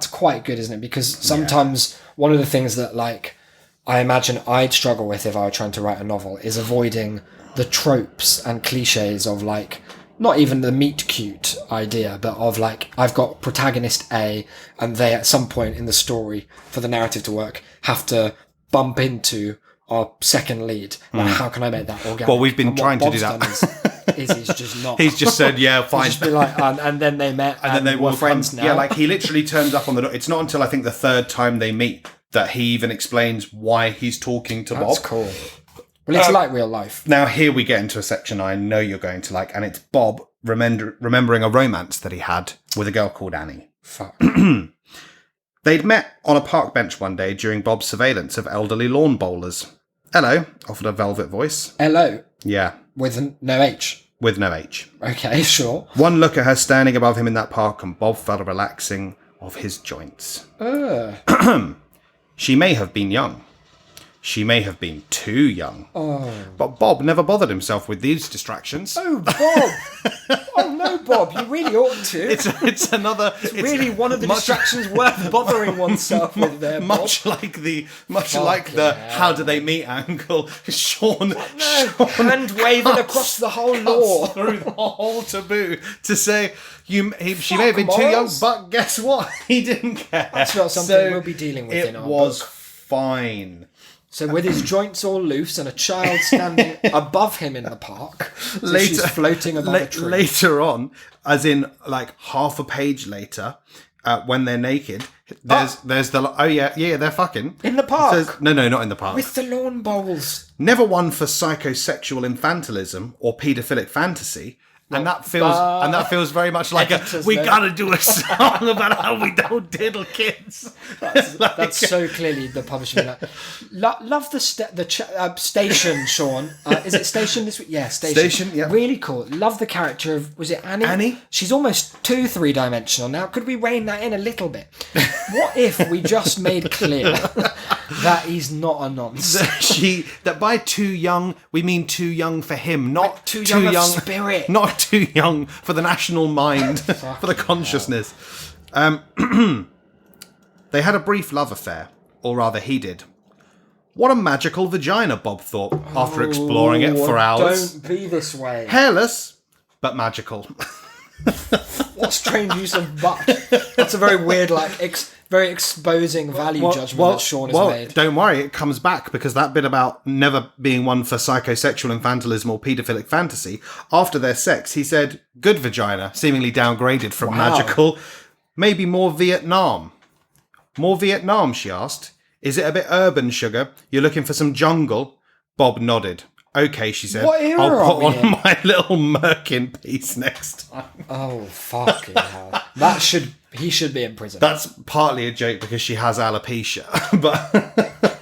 quite good, isn't it? Because sometimes one of the things that, like, I imagine I'd struggle with if I were trying to write a novel is avoiding the tropes and cliches of, like, not even the meet cute idea, but of like, I've got protagonist A and they at some point in the story for the narrative to work have to bump into our second lead. Like, how can I make that organic? Well, we've been trying to do that. Is he's just not. He's just said, yeah, fine. He's just been like, and then they met and then they were friends now. Yeah, like he literally turns up on the door. It's not until I think the third time they meet that he even explains why he's talking to Bob. That's cool. Well, it's like real life. Now, here we get into a section I know you're going to like, and it's Bob remembering a romance that he had with a girl called Annie. Fuck. They'd met on a park bench one day during Bob's surveillance of elderly lawn bowlers. Hello, offered a velvet voice. Hello. Yeah. With no H. With no H. Okay, sure. One look at her standing above him in that park, and Bob felt a relaxing of his joints. She may have been young. She may have been too young. Oh. But Bob never bothered himself with these distractions. Oh, Bob! Oh, no, Bob, you really ought to. It's another... It's really one of the distractions worth bothering oneself with there, Bob. Much like the how do they meet angle, Sean... No, hand waving across the whole law. Through the whole taboo to say, she may have been too young, but guess what? He didn't care. That's not something we'll be dealing with in our book. It was fine. So with his joints all loose and a child standing above him in the park, so she's floating above a tree. Later on, as in like half a page later, when they're naked, there's they're fucking in the park. No, not in the park. With the lawn bowls. Never one for psychosexual infantilism or paedophilic fantasy, And that feels very much like we gotta do a song about how we don't diddle kids. That's so clearly the publisher. Love the Station, Sean. Is it Station this week? Yeah, Station. Station, yeah. Really cool. Love the character of, was it Annie? Annie? She's almost 3-dimensional now. Could we rein that in a little bit? What if we just made clear that he's not a nonce? That by too young, we mean too young for him, not too young of spirit. Not too young for the national mind, for the consciousness. They had a brief love affair, or rather he did. What a magical vagina, Bob thought, after exploring it for hours. Don't be this way. Hairless, but magical. What strange use of but. That's a very weird, very exposing value judgment that Sean has made. Don't worry, it comes back, because that bit about never being one for psychosexual infantilism or paedophilic fantasy, after their sex, he said, good vagina, seemingly downgraded from magical. Maybe more Vietnam. More Vietnam, she asked. Is it a bit urban, sugar? You're looking for some jungle? Bob nodded. Okay, she said. What era I'll put are we on in? my little Merkin piece next time. Oh, fucking hell. He should be in prison. That's partly a joke because she has alopecia, but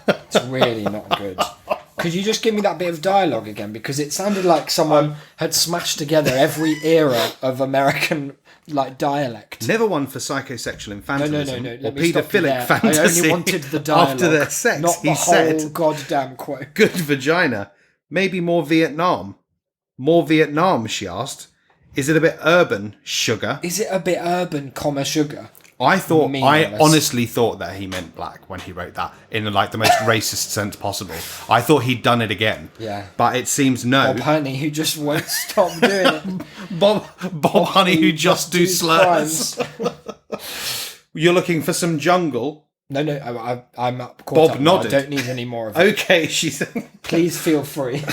It's really not good. Could you just give me that bit of dialogue again? Because it sounded like someone had smashed together every era of American dialect. never one for psychosexual infantilism No. or Let me stop you paedophilic there. fantasy. I only wanted the dialogue. After their sex, not the he whole said, goddamn quote. good vagina. Maybe more Vietnam. More Vietnam, she asked. Is it a bit urban, sugar? Is it a bit urban, sugar? I Meaningless. honestly thought that he meant black when he wrote that in the most racist sense possible. I thought he'd done it again. Yeah. But it seems no. Bob Honey, who just won't stop doing it. Bob Honey, who just do slurs. You're looking for some jungle? No, I'm up. Bob up nodded. I don't need any more of it. Okay, she said. Please feel free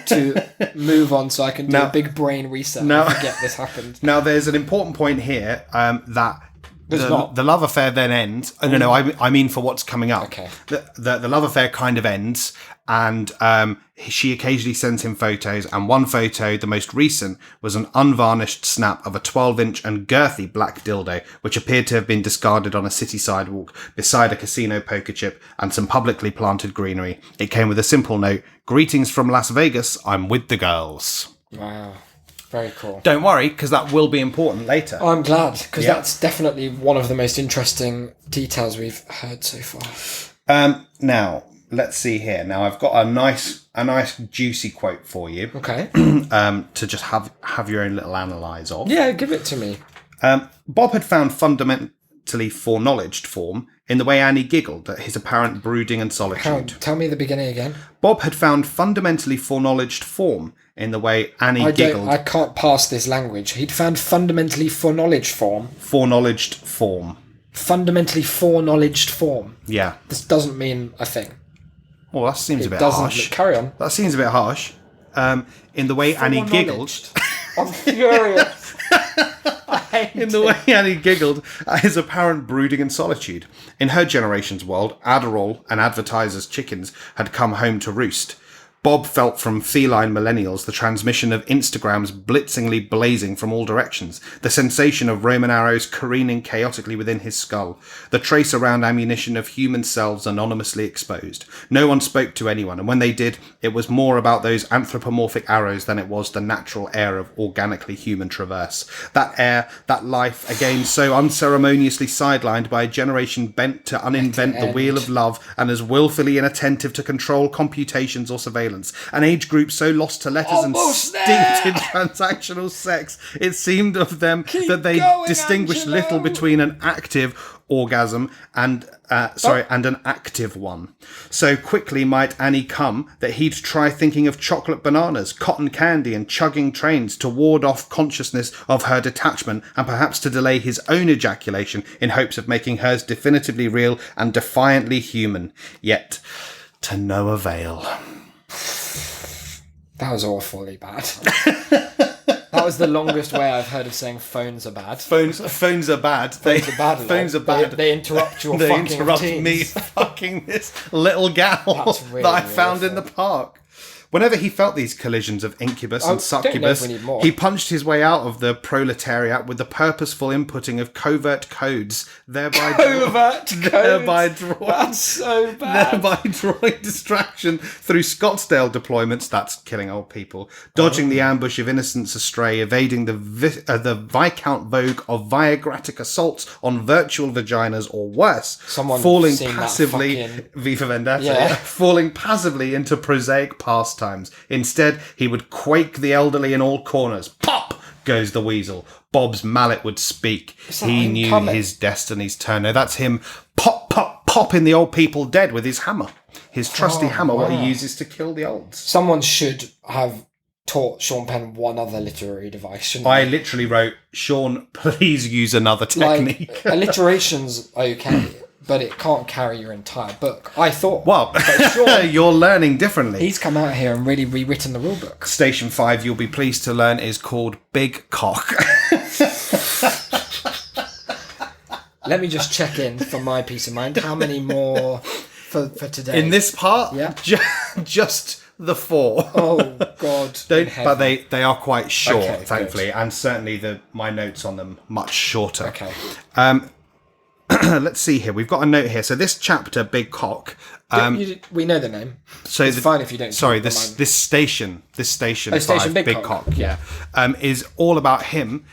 to move on so I can do a big brain reset and forget this happened. Now, there's an important point here that the love affair then ends. No, I mean for what's coming up. Okay. The love affair kind of ends, and she occasionally sends him photos, and one photo, the most recent, was an unvarnished snap of a 12-inch and girthy black dildo, which appeared to have been discarded on a city sidewalk beside a casino poker chip and some publicly planted greenery. It came with a simple note, greetings from Las Vegas, I'm with the girls. Wow. Very cool. Don't worry, because that will be important later. I'm glad, because that's definitely one of the most interesting details we've heard so far. Now, let's see here. Now, I've got a nice juicy quote for you. Okay. To just have your own little analyse of. Yeah, give it to me. Bob had found fundamentally foreknowledged form in the way Annie giggled at his apparent brooding and solitude. Tell me the beginning again. Bob had found fundamentally foreknowledged form in the way Annie giggled. I can't pass this language. He'd found fundamentally foreknowledged form. Foreknowledged form. Fundamentally foreknowledged form. Yeah. This doesn't mean a thing. Well, that seems a bit doesn't. harsh. Carry on. That seems a bit harsh. In the way Annie giggled. I'm furious. In the way Annie giggled at his apparent brooding and solitude. In her generation's world, Adderall and advertisers' chickens had come home to roost. Bob felt from feline millennials the transmission of Instagrams blitzingly blazing from all directions, the sensation of Roman arrows careening chaotically within his skull, the trace around ammunition of human selves anonymously exposed. No one spoke to anyone, and when they did, it was more about those anthropomorphic arrows than it was the natural air of organically human traverse. That air, that life, again so unceremoniously sidelined by a generation bent to uninvent the wheel of love and as willfully inattentive to control computations or surveillance. An age group so lost to letters and stinted transactional sex, it seemed of them that they distinguished little between an active orgasm and an active one. So quickly might Annie come that he'd try thinking of chocolate bananas, cotton candy and chugging trains to ward off consciousness of her detachment and perhaps to delay his own ejaculation in hopes of making hers definitively real and defiantly human. Yet, to no avail. That was awfully bad. That was the longest way I've heard of saying phones are bad. Phones are bad. Phones are bad. Phones are bad. They interrupt your they fucking interrupt routines. me fucking this little gal That's really that I found awful. in the park. Whenever he felt these collisions of incubus and don't know succubus, if we need more. he punched his way out of the proletariat with the purposeful inputting of covert codes, thereby That's so bad. thereby drawing distraction through Scottsdale deployments, that's killing old people, dodging the ambush of innocents astray, evading the Viscount Vogue of Viagratic assaults on virtual vaginas, or worse, Someone falling seen that passively, fucking- V for Vendetta, Yeah. falling passively into prosaic pastimes. Instead, he would quake the elderly in all corners. Pop goes the weasel. Bob's mallet would speak. that He him knew coming? his destiny's turn. No, that's him pop, pop, popping the old people dead with his hammer. His trusty hammer, what he uses to kill the olds. Someone should have taught Sean Penn one other literary device, shouldn't I they? literally wrote, Sean, please use another technique. Like, alliteration's okay, but it can't carry your entire book. I thought. Well, But Sean, you're learning differently. he's come out here and really rewritten the rule book. Station 5, you'll be pleased to learn, is called Big Cock. Let me just check in for my peace of mind. How many more for today? In this part, Yeah. just the 4. Oh God! in heaven. But they are quite short, Okay, thankfully, good. and certainly my notes on them much shorter. Okay. Let's see here. We've got a note here. So this chapter, Big Cock. We know the name. So It's fine if you don't. Sorry, remind me. this station, Station 5, Big Big Cock. Cock, yeah, is all about him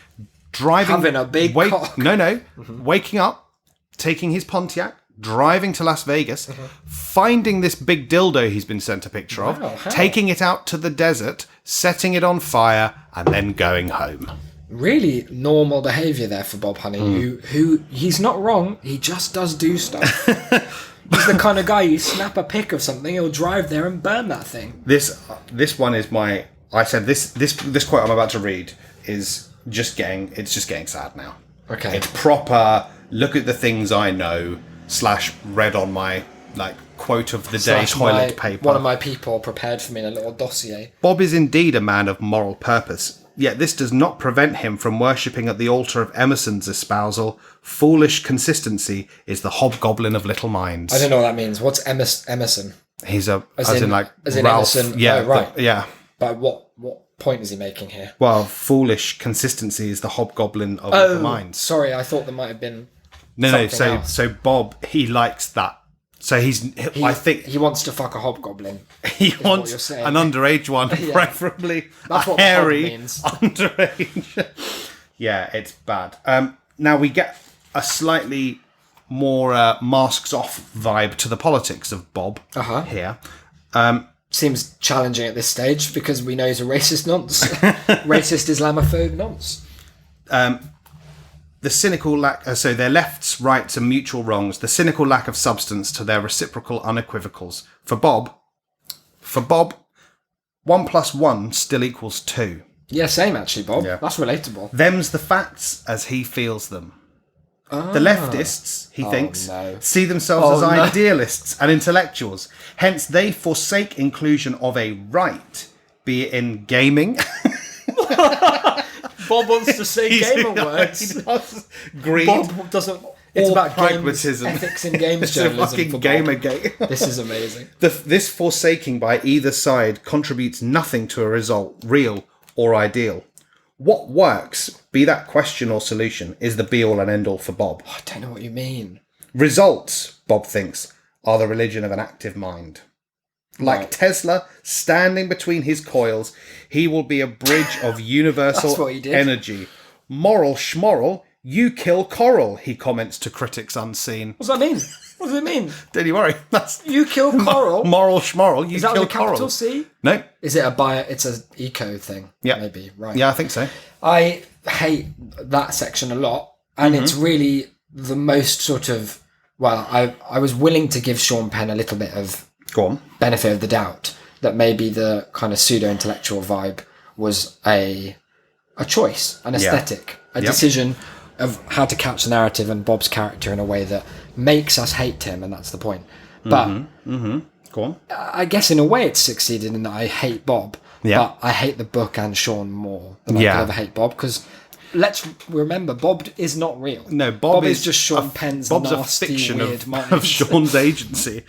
driving, Having a big cock. No, waking up, taking his Pontiac, driving to Las Vegas, finding this big dildo he's been sent a picture Wow, of, how? taking it out to the desert, setting it on fire, and then going home. Really normal behaviour there for Bob Honey, who he's not wrong. He just does do stuff. He's the kind of guy, you snap a pic of something, he'll drive there and burn that thing. This one is my. I said this quote I'm about to read is just getting sad now. Okay. It's proper. Look at the things I know. / read on my quote of the day toilet paper. One of my people prepared for me in a little dossier. Bob is indeed a man of moral purpose. Yet this does not prevent him from worshipping at the altar of Emerson's espousal. Foolish consistency is the hobgoblin of little minds. I don't know what that means. What's Emerson? He's As in Ralph. Emerson? Yeah, Oh, right. yeah. But what point is he making here? Well, foolish consistency is the hobgoblin of little minds. Sorry, I thought there might have been. No. something else. So Bob, he likes that. So I think he wants to fuck a hobgoblin. he what wants you're saying. an underage one, Yeah. preferably That's a what hairy hog means. underage. Yeah, it's bad. Now we get a slightly more masks off vibe to the politics of Bob Uh-huh. here. Seems challenging at this stage because we know he's a racist nonce. Racist Islamophobe nonce. The cynical lack, so their lefts, rights, and mutual wrongs, the cynical lack of substance to their reciprocal unequivocals. For Bob, 1 + 1 still equals 2. Yeah, same actually, Bob. Yeah. That's relatable. Them's the facts as he feels them. The leftists, he thinks, no. see themselves as Oh, no. idealists and intellectuals. Hence, they forsake inclusion of a right, be it in gaming. Bob wants to say gamer words. Greed. Bob doesn't. It's or about pragmatism. games, ethics in games It's a journalism fucking for Bob. Gamergate. This is amazing. This forsaking by either side contributes nothing to a result, real or ideal. What works, be that question or solution, is the be-all and end-all for Bob. I don't know what you mean. Results, Bob thinks, are the religion of an active mind. Like Right. Tesla standing between his coils, he will be a bridge of universal That's what he did. energy. Moral schmoral, you kill coral, he comments to critics unseen. What does that mean? What does it mean? Don't you worry, that's You kill coral? moral schmoral, you Is that kill with a capital coral. C? No, Is it a bio? It's a eco thing. Yeah. Maybe, right. yeah, I think so. I hate that section a lot, and Mm-hmm. it's really the most sort of. Well, I was willing to give Sean Penn a little bit of Go on. benefit of the doubt that maybe the kind of pseudo-intellectual vibe was a choice, an aesthetic, a decision of how to couch the narrative and Bob's character in a way that makes us hate him, and that's the point. But Go on. I guess in a way it's succeeded in that I hate Bob, but I hate the book and Sean more than I could ever hate Bob, because let's remember, Bob is not real. No, Bob is just Sean Penn's Bob's nasty, a fiction weird of, mind. of Sean's agency.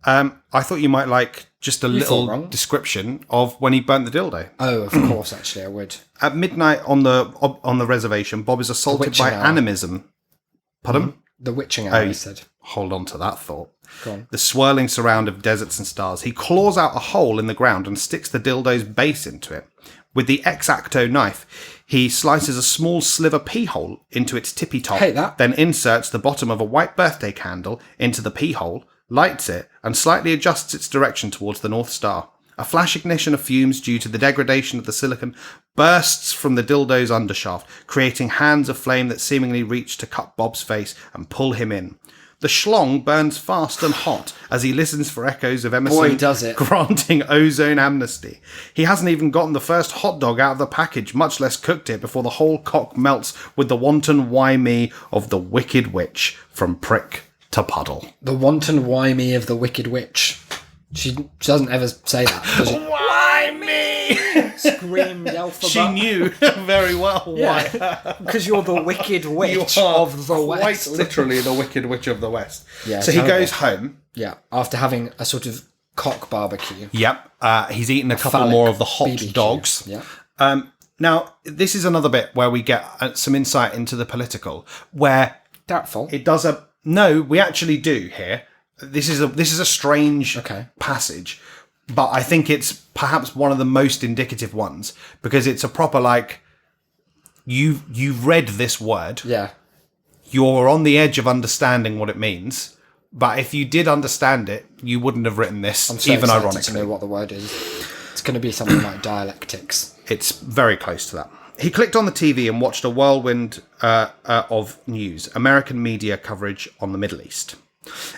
I thought you might like just a thought little wrong. description of when he burnt the dildo. Oh, of course, actually, I would. At midnight on the reservation, Bob is assaulted witching by hour. animism. Pardon? The witching hour, he said. Hold on to that thought. Go on. The swirling surround of deserts and stars. He claws out a hole in the ground and sticks the dildo's base into it. With the X-Acto knife, he slices a small sliver pea hole into its tippy top, Hate that. then inserts the bottom of a white birthday candle into the pea hole, lights it, and slightly adjusts its direction towards the North Star. A flash ignition of fumes due to the degradation of the silicon bursts from the dildo's undershaft, creating hands of flame that seemingly reach to cut Bob's face and pull him in. The schlong burns fast and hot as he listens for echoes of Emerson Boy, does it. granting ozone amnesty. He hasn't even gotten the first hot dog out of the package, much less cooked it, before the whole cock melts with the wanton why me of the Wicked Witch from prick to puddle. The wanton why me of the Wicked Witch. She doesn't ever say that, does she? Why me? Screamed Elphaba. She knew very well why. Yeah, because you're the Wicked Witch You are of the quite West. literally the Wicked Witch of the West. Yeah, so he terrible. goes home. Yeah, after having a sort of cock barbecue. Yep. He's eaten a couple Phallic more of the hot BBQ. dogs. Yeah. Now, this is another bit where we get some insight into the political, where Doubtful. it does a... No, we actually do here. This is a strange Okay. passage, but I think it's perhaps one of the most indicative ones, because it's a proper, like, you've read this word, Yeah. you're on the edge of understanding what it means, but if you did understand it, you wouldn't have written this, I'm so even excited ironically. to know what the word is. It's going to be something like dialectics. It's very close to that. He clicked on the TV and watched a whirlwind of news, American media coverage on the Middle East.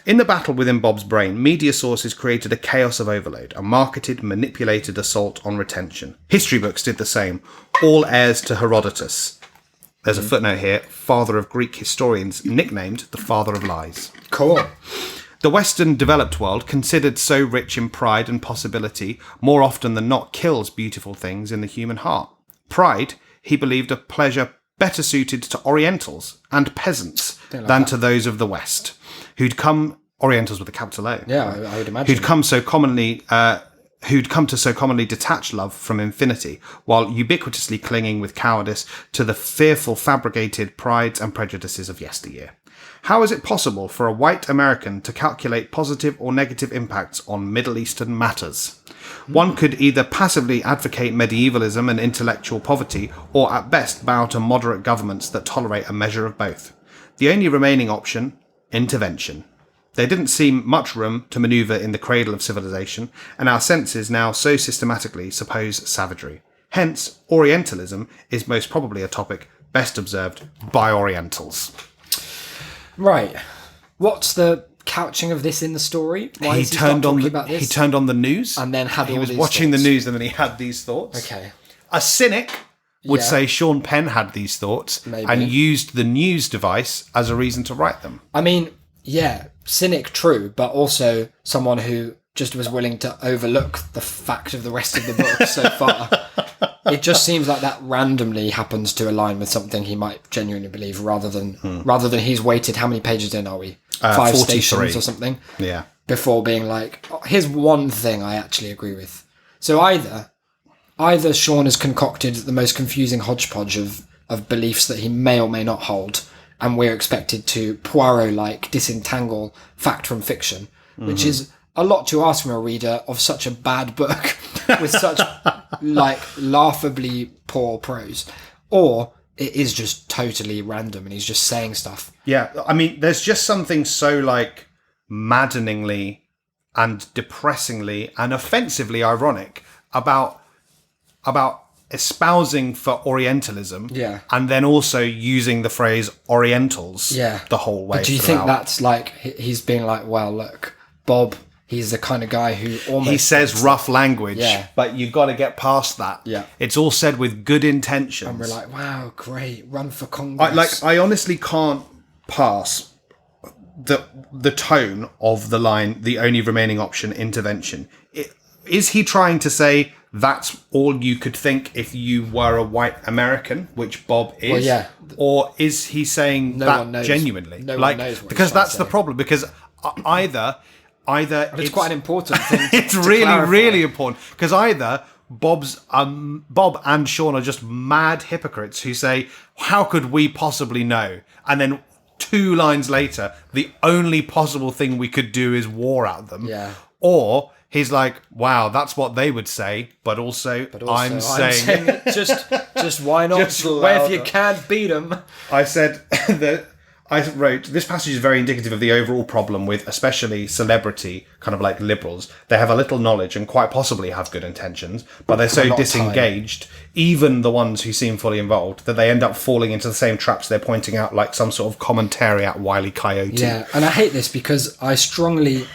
In the battle within Bob's brain, media sources created a chaos of overload, a marketed, manipulated assault on retention. History books did the same, all heirs to Herodotus. There's a footnote here, father of Greek historians, nicknamed the father of lies. Cool. The Western developed world, considered so rich in pride and possibility, more often than not kills beautiful things in the human heart. Pride, he believed, a pleasure better suited to Orientals and peasants than to those of the West, who'd come, Orientals with a capital O. Yeah, I would imagine. Who'd come to so commonly detach love from infinity, while ubiquitously clinging with cowardice to the fearful fabricated prides and prejudices of yesteryear. How is it possible for a white American to calculate positive or negative impacts on Middle Eastern matters? One could either passively advocate medievalism and intellectual poverty, or at best bow to moderate governments that tolerate a measure of both. The only remaining option, intervention. There didn't seem much room to manoeuvre in the cradle of civilization, and our senses now so systematically suppose savagery. Hence, Orientalism is most probably a topic best observed by Orientals. Right. What's the couching of this in the story? Why He is he start turned on talking the, about this? he turned on the news, and then had he all was these watching thoughts. the news, and then he had these thoughts. Okay. A cynic would Yeah. say Sean Penn had these thoughts Maybe. and used the news device as a reason to write them. I mean, yeah, cynic, true, but also someone who just was willing to overlook the fact of the rest of the book so far. It just seems like that randomly happens to align with something he might genuinely believe, rather than he's waited. How many pages in are we? 5 43. stations or something Yeah. before being like, oh, here's one thing I actually agree with. So either Sean has concocted the most confusing hodgepodge of beliefs that he may or may not hold, and we're expected to Poirot-like disentangle fact from fiction, which is a lot to ask from a reader of such a bad book with such like laughably poor prose, or it is just totally random and he's just saying stuff. Yeah, I mean, there's just something so, like, maddeningly and depressingly and offensively ironic about espousing for Orientalism, Yeah. and then also using the phrase Orientals, Yeah. the whole way. But do you throughout. think that's like he's being like, well, look, Bob, he's the kind of guy who almost He says rough language, Yeah. but you've got to get past that. Yeah. It's all said with good intentions. and we're like, wow, great, run for Congress. I honestly can't pass the tone of the line, the only remaining option, intervention. Is he trying to say that's all you could think if you were a white American, which Bob is? Well, yeah. Or is he saying No that one knows. genuinely? No one knows what he's because trying that's to the say. problem. Because either either But it's quite an important thing. it's to really, clarify. really important because either Bob and Sean are just mad hypocrites who say, "How could we possibly know?" And then 2 lines later, the only possible thing we could do is war at them. Yeah. Or he's like, "Wow, that's what they would say," but also, I'm saying it just why not? Just Well, if you louder. can't beat them. I said that I wrote this passage is very indicative of the overall problem with especially celebrity kind of like liberals. They have a little knowledge and quite possibly have good intentions, but they're so lot of disengaged, even the ones who seem fully involved, that they end up falling into the same traps they're pointing out, like some sort of commentary at Wile E. Coyote. Yeah, and I hate this because I strongly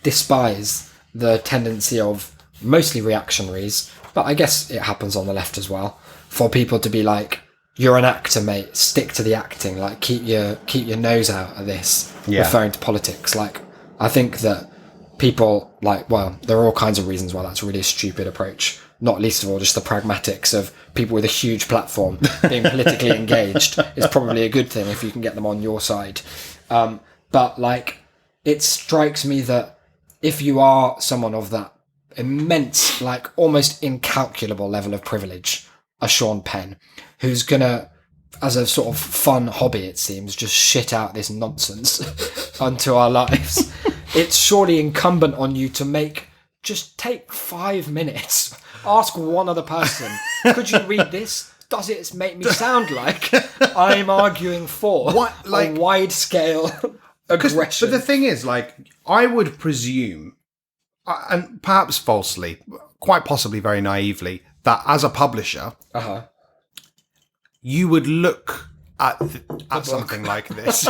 despise the tendency of mostly reactionaries, but I guess it happens on the left as well, for people to be like, "You're an actor, mate. Stick to the acting. Like, keep your nose out of this." Yeah. Referring to politics. Like, I think that people like, well, there are all kinds of reasons why that's really a stupid approach. Not least of all, just the pragmatics of people with a huge platform being politically engaged is probably a good thing if you can get them on your side. But like, it strikes me that if you are someone of that immense, like almost incalculable level of privilege, a Sean Penn, who's gonna, as a sort of fun hobby, it seems, just shit out this nonsense onto our lives, it's surely incumbent on you to just take 5 minutes, ask one other person, could you read this? Does it make me sound like I'm arguing for What, like- a wide-scale aggression? But the thing is, like, I would presume, and perhaps falsely, quite possibly very naively, that as a publisher, Uh-huh. you would look at something like this.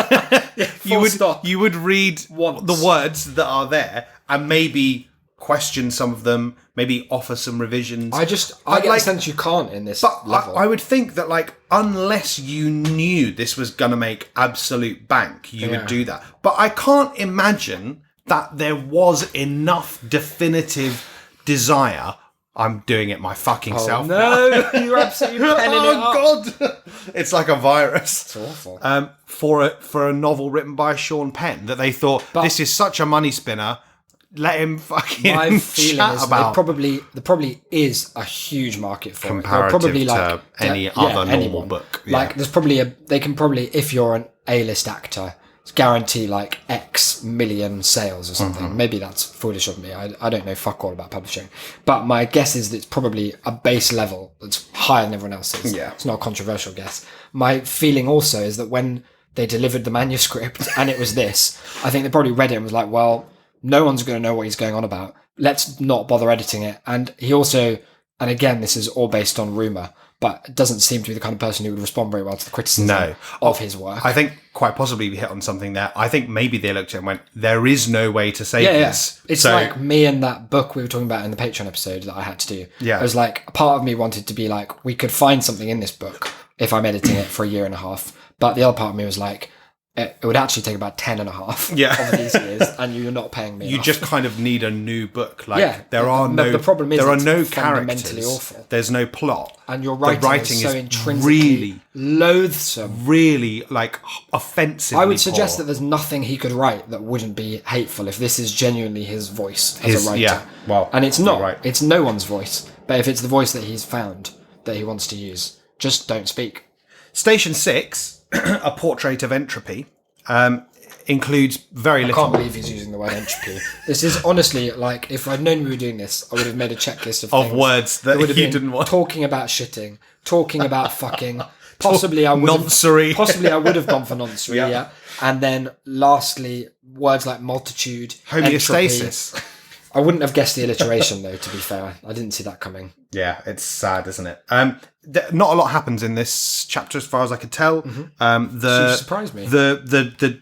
full stop. You would read Once. the words that are there and maybe question some of them, maybe offer some revisions. I But, get like, the sense you can't in this But level. I would think that, like, unless you knew this was going to make absolute bank, you would do that. But I can't imagine that there was enough definitive desire. I'm doing it my fucking self now. No, you're absolutely penning it up. Oh, God. It's like a virus. It's awful. For a novel written by Sean Penn that they thought, this is such a money spinner, let him fucking My feeling chat is about there probably is a huge market for comparative it. Probably to any other normal anyone. book. Yeah. Like there's probably they can probably, if you're an A-list actor, guarantee like X million sales or something. Mm-hmm. Maybe that's foolish of me. I don't know fuck all about publishing. But my guess is that it's probably a base level that's higher than everyone else's. Yeah. It's not a controversial guess. My feeling also is that when they delivered the manuscript and it was this, I think they probably read it and was like, well, no one's going to know what he's going on about. Let's not bother editing it. And he also, and again, this is all based on rumour, but doesn't seem to be the kind of person who would respond very well to the criticism of his work. I think quite possibly we hit on something there. I think maybe they looked at it and went, there is no way to say this. It's So- like me and that book we were talking about in the Patreon episode that I had to do. Yeah. It was like, a part of me wanted to be like, we could find something in this book if I'm editing it for a year and a half. But the other part of me was like, it would actually take about 10 and a half of these years, and you're not paying me You enough. just kind of need a new book. Like Yeah, there are the problem is there are it's no fundamentally characters. awful. There's no plot. And your The writing, is so intrinsically loathsome. really like offensively. I would suggest poor. that there's nothing he could write that wouldn't be hateful if this is genuinely his voice as a writer. yeah, well, and it's you're not. right. It's no one's voice. But if it's the voice that he's found that he wants to use, just don't speak. Station 6, A Portrait of Entropy, includes very I little. can't believe he's using the word entropy. This is honestly like, if I'd known we were doing this, I would have made a checklist of things words that would have you been didn't want. talking about shitting, talking about fucking. Possibly I would Noncery. Possibly I would have gone for noncery, yeah. And then lastly, words like multitude, Homeostasis. entropy. I wouldn't have guessed the alliteration though, to be fair. I didn't see that coming. Yeah, it's sad, isn't it? Not a lot happens in this chapter, as far as I could tell. She surprised me. The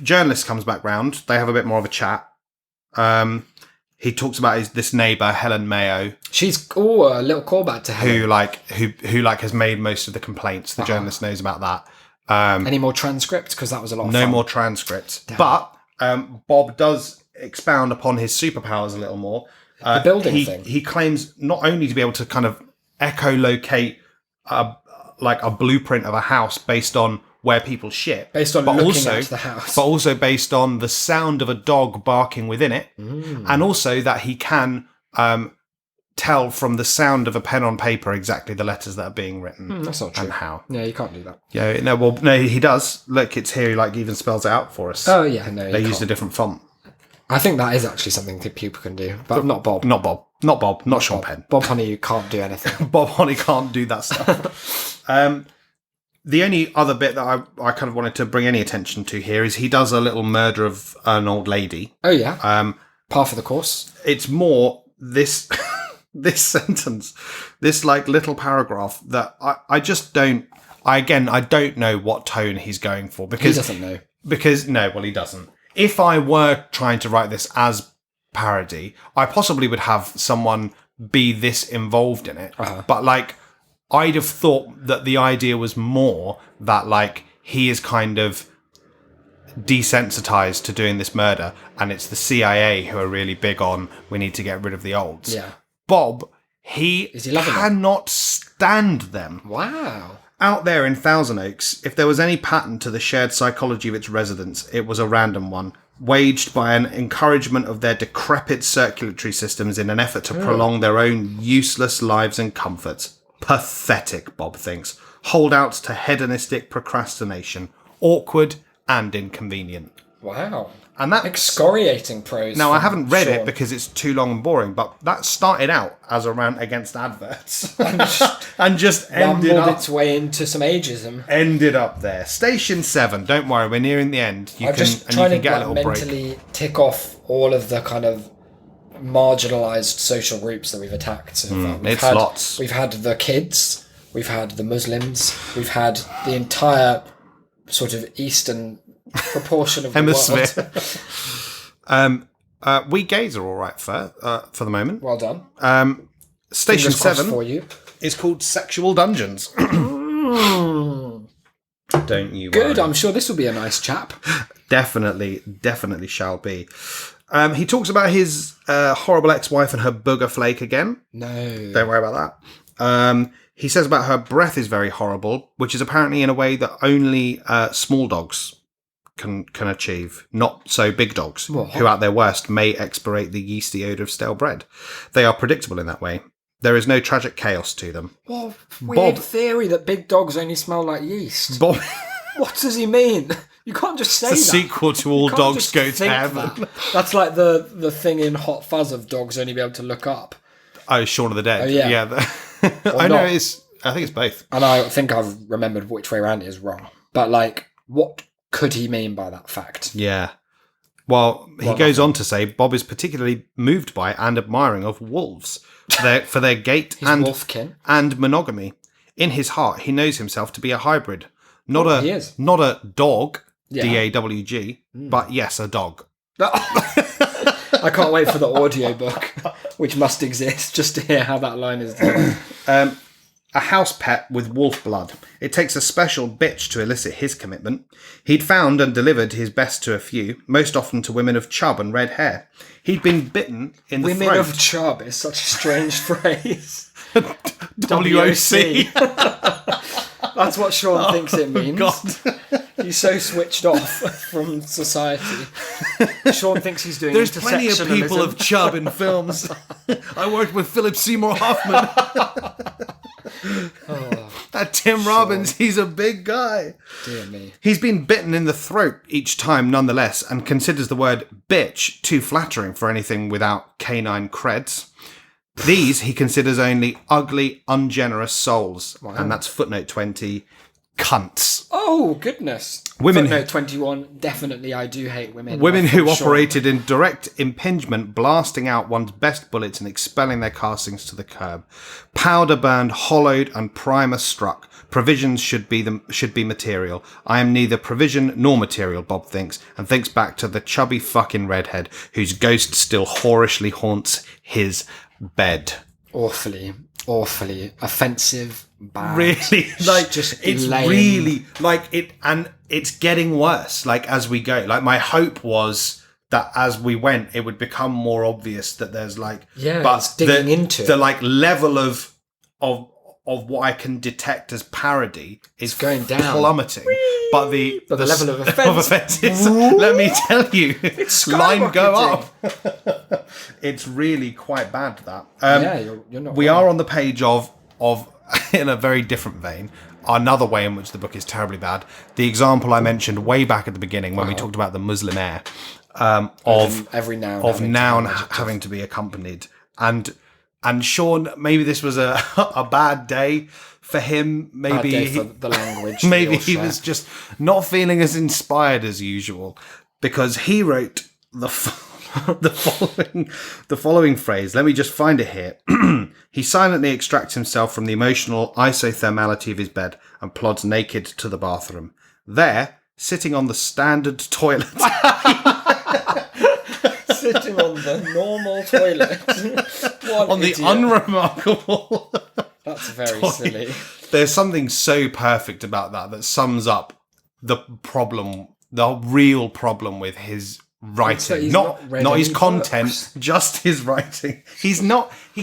journalist comes back round. They have a bit more of a chat. He talks about this neighbour, Helen Mayo, She's a little callback to Helen. who has made most of the complaints. The journalist knows about that. Any more transcripts? Because that was a lot of No fun. more transcripts. But Bob does expound upon his superpowers a little more. The building thing. He claims not only to be able to kind of echolocate a blueprint of a house based on where people shit. Based on looking at the house. But also based on the sound of a dog barking within it. And also that he can tell from the sound of a pen on paper exactly the letters that are being written. That's not true. And how. Yeah, you can't do that. Yeah, no, he does. Look, it's here, like, even spells it out for us. Oh, yeah, no, They used a different font. I think that is actually something that people can do, but not Bob. Not Bob. Not Sean Penn. Bob Honey, you can't do anything. Bob Honey can't do that stuff. The only other bit that I kind of wanted to bring any attention to here is he does a little murder of an old lady. Oh, yeah. Par for the course. It's more this this sentence, this like little paragraph that I just don't. I don't know what tone he's going for because He doesn't know. He doesn't. If I were trying to write this as parody, I possibly would have someone be this involved in it. But like, I'd have thought that the idea was more that like he is kind of desensitized to doing this murder, and it's the CIA who are really big on we need to get rid of the olds. Yeah. Bob, he cannot stand them. Wow. Out there in Thousand Oaks, if there was any pattern to the shared psychology of its residents, it was a random one, waged by an encouragement of their decrepit circulatory systems in an effort to prolong their own useless lives and comforts. Pathetic, Bob thinks. Holdouts to hedonistic procrastination. Awkward and inconvenient. Wow. And that excoriating prose. Now, I haven't read it because it's too long and boring, but that started out as a rant against adverts and just ended up its way into some ageism. Ended up there. Station 7. Don't worry, we're nearing the end. I'm just trying to mentally tick off all of the kind of marginalised social groups that we've attacked. So lots. We've had the kids. We've had the Muslims. We've had the entire sort of Eastern proportion of hemisphere. The world. We gays are all right for the moment. Well done. Station 7 for you. is called Sexual Dungeons. Don't you Good. worry. I'm sure this will be a nice chap. Definitely shall be. He talks about his horrible ex-wife and her booger flake again. No. Don't worry about that. He says about her breath is very horrible, which is apparently in a way that only small dogs can achieve, not so big dogs, who at their worst may expirate the yeasty odour of stale bread. They are predictable in that way. There is no tragic chaos to them. What weird theory that big dogs only smell like yeast. Bob, what does he mean? You can't just say it's that. a sequel to All Dogs Go to Heaven. That's like the thing in Hot Fuzz of dogs only be able to look up. Oh, Shaun of the Dead. Oh, yeah. I know it's. I think it's both. And I think I've remembered which way around it is wrong. But like, what could he mean by that fact? Yeah. Well, he goes on to say Bob is particularly moved by and admiring of wolves for their gait and monogamy. In his heart, he knows himself to be a hybrid, not a dog, DAWG, but yes, a dog. I can't wait for the audiobook, which must exist, just to hear how that line is done. A house pet with wolf blood. It takes a special bitch to elicit his commitment. He'd found and delivered his best to a few, most often to women of chub and red hair. He'd been bitten in the throat. Women of chub is such a strange phrase. WOC. That's what Sean thinks it means. God. He's so switched off from society. Sean thinks he's doing There's plenty of people of chub in films. I worked with Philip Seymour Hoffman. That Tim Robbins, he's a big guy. Dear me. He's been bitten in the throat each time nonetheless and considers the word bitch too flattering for anything without canine creds. These he considers only ugly, ungenerous souls. Wow. And that's footnote 20, cunts. Oh, goodness. Footnote 21, definitely I do hate women. Women who operated in direct impingement, blasting out one's best bullets and expelling their castings to the curb. Powder burned, hollowed, and primer struck. Provisions should be material. I am neither provision nor material, Bob thinks, and thinks back to the chubby fucking redhead whose ghost still whorishly haunts his bed. Awfully offensive, bad. Really, like just it's lame. Really like it, and it's getting worse. Like as we go, like my hope was that as we went, it would become more obvious that there's like, but it's digging into the like level of what I can detect as parody is going down, plummeting. But the level of offence is, let me tell you, it's line go up. It's really quite bad, that. You're not we wrong. are on the page of in a very different vein, another way in which the book is terribly bad. The example I mentioned way back at the beginning when we talked about the Muslim air, of every noun having to be accompanied. And Sean, maybe this was a bad day for him. Maybe bad day for the language. Maybe he was just not feeling as inspired as usual, because he wrote the following phrase. Let me just find it here. He silently extracts himself from the emotional isothermality of his bed and plods naked to the bathroom. There, sitting on the standard toilet. Sitting on the normal toilet. On the unremarkable. That's very silly. There's something so perfect about that sums up the problem, the real problem with his writing. Not his content, books. Just his writing. He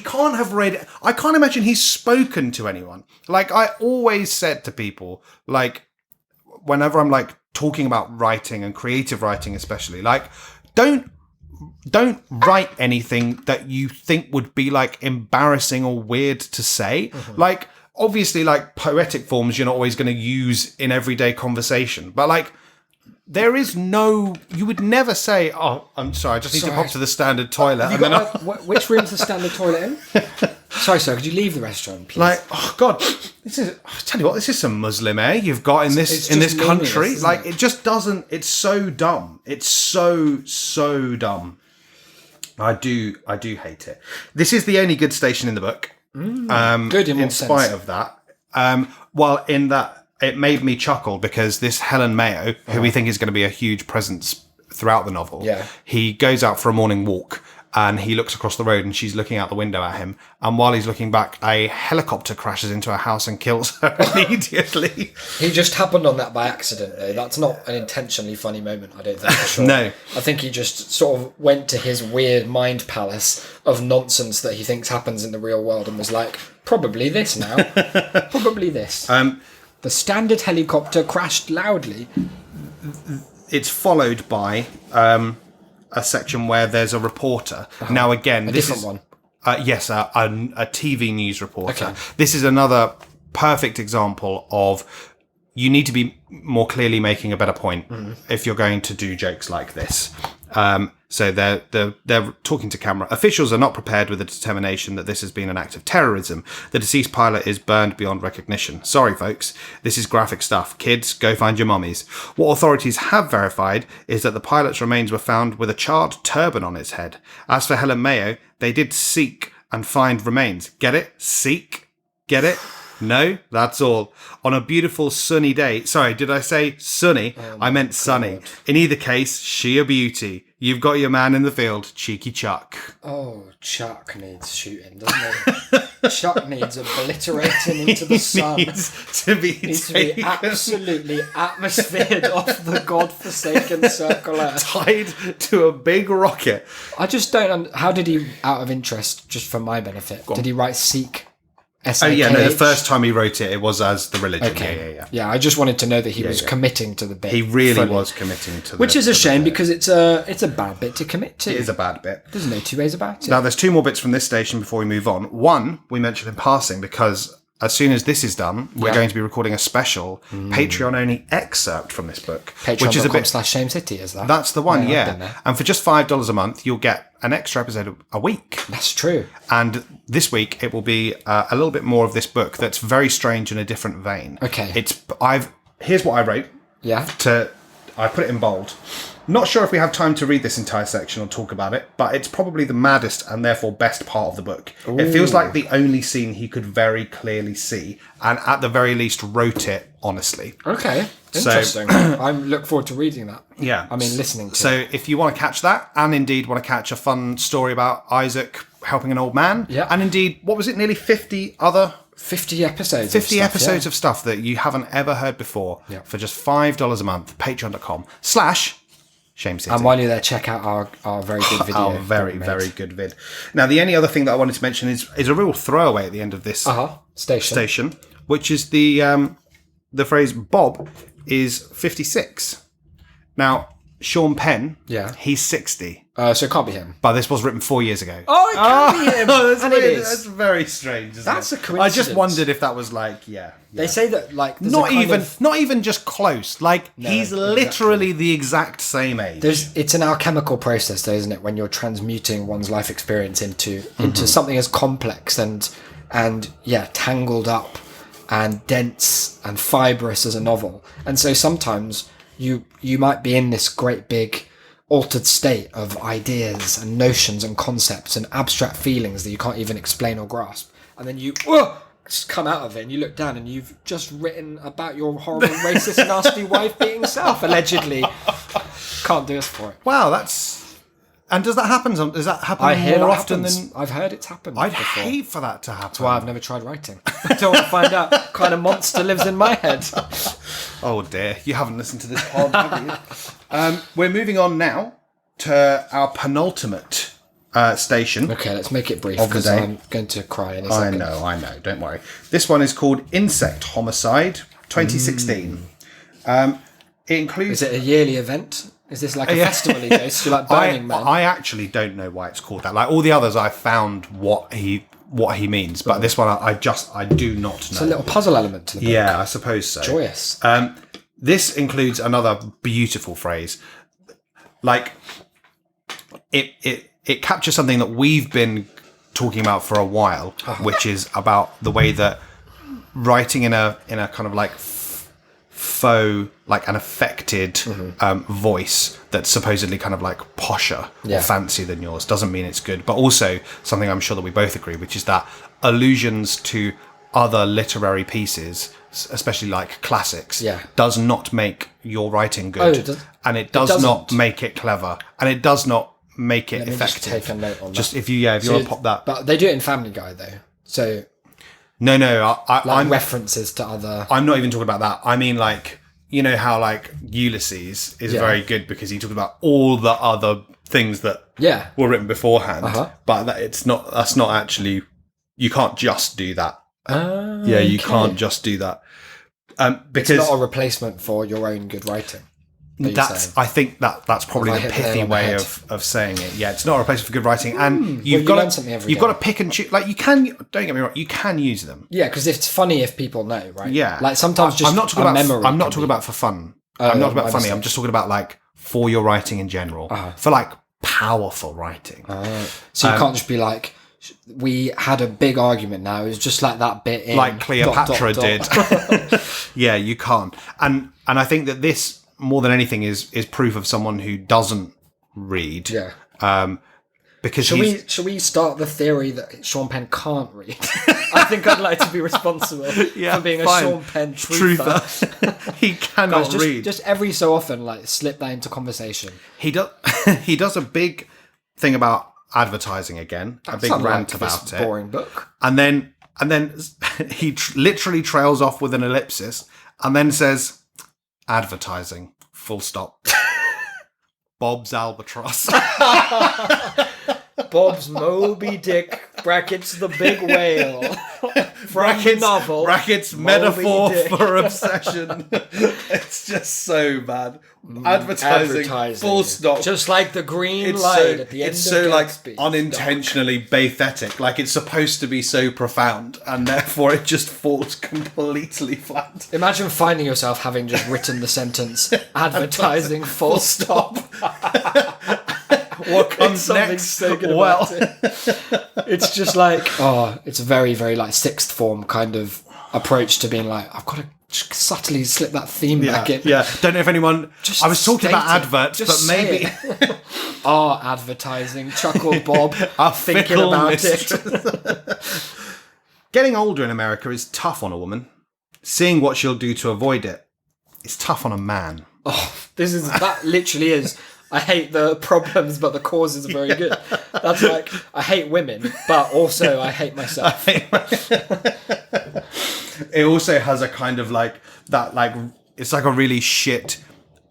can't have read, I can't imagine he's spoken to anyone. Like, I always said to people, like, whenever I'm like talking about writing and creative writing especially, like, don't write anything that you think would be like embarrassing or weird to say. Like, obviously, like, poetic forms you're not always going to use in everyday conversation, but like, there is no, you would never say, oh, I'm sorry, I just need to pop to the standard toilet. Which room's the standard toilet in? Sorry, sir, could you leave the restaurant, please? Like, oh God, I tell you what, this is some Muslim air you've got in this country. Like, it just doesn't, it's so dumb. It's so dumb. I do hate it. This is the only good station in the book. Good in spite of that. Well, in that, it made me chuckle because this Helen Mayo, who we think is going to be a huge presence throughout the novel, he goes out for a morning walk and he looks across the road and she's looking out the window at him. And while he's looking back, a helicopter crashes into a house and kills her immediately. He just happened on that by accident, though. That's not an intentionally funny moment, I don't think, for sure. No. I think he just sort of went to his weird mind palace of nonsense that he thinks happens in the real world and was like, probably this now. Probably this. The standard helicopter crashed loudly. It's followed by a section where there's a reporter. Now, again, this different is one. Yes, a TV news reporter. Okay. This is another perfect example of you need to be more clearly making a better point if you're going to do jokes like this. So they're talking to camera. Officials are not prepared with the determination that this has been an act of terrorism. The deceased pilot is burned beyond recognition. Sorry, folks. This is graphic stuff. Kids, go find your mummies. What authorities have verified is that the pilot's remains were found with a charred turban on his head. As for Helen Mayo, they did seek and find remains. Get it? Seek? Get it? No, that's all. On a beautiful sunny day. Sorry, did I say sunny? I meant sunny. In either case, she a beauty. You've got your man in the field, cheeky Chuck. Oh, Chuck needs shooting, doesn't he? Chuck needs obliterating into the sun. Needs to be absolutely atmosphered off the godforsaken circle Earth. Tied to a big rocket. I just don't... How did he, out of interest, just for my benefit, did he write Seek? Oh, yeah, no, the first time he wrote it, it was as the religion. Okay. Yeah. Yeah, I just wanted to know that he was committing to the bit. He really was committing to the Which is a shame because it's a bad bit to commit to. It is a bad bit. There's no two ways about it. Now, there's two more bits from this station before we move on. One, we mentioned in passing because as soon as this is done, we're going to be recording a special Patreon-only excerpt from this book. Which is a bit /Shame City, is that? That's the one, I've been there. And for just $5 a month, you'll get an extra episode a week. That's true. And this week, it will be a little bit more of this book that's very strange in a different vein. Okay. Here's what I wrote. Yeah. I put it in bold. Not sure if we have time to read this entire section or talk about it, but it's probably the maddest and therefore best part of the book. Ooh. It feels like the only scene he could very clearly see, and at the very least wrote it honestly. Okay, interesting. I look forward to reading that. Yeah. I mean, listening to So it. if you want to catch that, and indeed want to catch a fun story about Isaac helping an old man, and indeed, what was it, nearly 50 other... 50 episodes 50 of stuff, episodes of stuff that you haven't ever heard before for just $5 a month, patreon.com/ Shame City. And while you're there, check out our very good video. Our very good vid. Now, the only other thing that I wanted to mention is a real throwaway at the end of this station, which is the phrase "Bob is 56." Now, Sean Penn, he's 60. So it can't be him. But this was written 4 years ago. Oh, it can be him. That's and weird. it is. That's very strange. Isn't That's it? a coincidence. I just wondered if that was like, They say that like there's not even just close. Like he's literally the exact same age. It's an alchemical process, though, isn't it? When you're transmuting one's life experience into something as complex and tangled up and dense and fibrous as a novel. And so sometimes you might be in this great big altered state of ideas and notions and concepts and abstract feelings that you can't even explain or grasp, and then you just come out of it and you look down and you've just written about your horrible racist nasty wife beating self, allegedly. Can't do us for it. Wow, and does that happen? Does that happen more often than I've heard it's happened I'd before. hate for that to happen. That's why I've never tried writing. I don't want to find out what kind of monster lives in my head. Oh dear, you haven't listened to this pod, have you? We're moving on now to our penultimate station. Okay, let's make it brief because I'm going to cry in a second. I know, don't worry. This one is called Insect Homicide 2016. It includes... Is it a yearly event? Is this like a festival he goes to, like Burning Man? I actually don't know why it's called that. Like all the others, I found what he means, but this one I do not know. It's a little puzzle element to the book. Yeah, I suppose so. Joyous. This includes another beautiful phrase. Like it captures something that we've been talking about for a while, which is about the way that writing in a kind of like faux, like an affected voice that's supposedly kind of like posher or fancy than yours doesn't mean it's good. But also something I'm sure that we both agree, which is that allusions to other literary pieces, especially like classics, does not make your writing good, and it does not make it clever, and it does not make it effective. Just take a note on that. If you want to pop that, but they do it in Family Guy though. So no, I'm references to other. I'm not even talking about that. I mean, like, you know how like Ulysses is very good because he talks about all the other things that were written beforehand, but that's not actually. You can't just do that. You can't just do that. Because it's not a replacement for your own good writing. I think that's probably the pithy way of saying it. Yeah, it's not a replacement for good writing, and you've got to pick and choose. Like you can, don't get me wrong, you can use them. Yeah, because it's funny if people know, right? Yeah, like sometimes just I'm not talking memory. I'm not talking about for fun. I'm not about funny. I'm just talking about like for your writing in general, for like powerful writing. So you can't just be like, we had a big argument now. It was just like that bit in... Like Cleopatra did. Yeah, you can't. And I think that this, more than anything, is proof of someone who doesn't read. Yeah. Because Shall we start the theory that Sean Penn can't read? I think I'd like to be responsible for being a Sean Penn truther. He cannot read. Just every so often, like, slip that into conversation. He does a big thing about advertising again, a big rant about it. Boring book. And then he literally trails off with an ellipsis and then says, advertising, full stop. Bob's Albatross. Bob's Moby Dick, brackets the big whale. Brackets novel. Brackets metaphor for obsession. It's just so bad. Advertising, full stop. Just like the green light at the end of Gatsby. It's so like unintentionally pathetic. Like it's supposed to be so profound, and therefore it just falls completely flat. Imagine finding yourself having just written the sentence, advertising, full stop. What comes next? So good about it. It's just like, it's a very, very like sixth form kind of approach to being like, I've got to subtly slip that theme back in. Yeah, don't know if anyone... I was talking about adverts, but maybe... advertising, chuckled Bob, thinking about it. Getting older in America is tough on a woman. Seeing what she'll do to avoid it is tough on a man. That literally is... I hate the problems, but the causes are very good. That's like, I hate women, but also I hate myself. It also has a kind of like, that like, it's like a really shit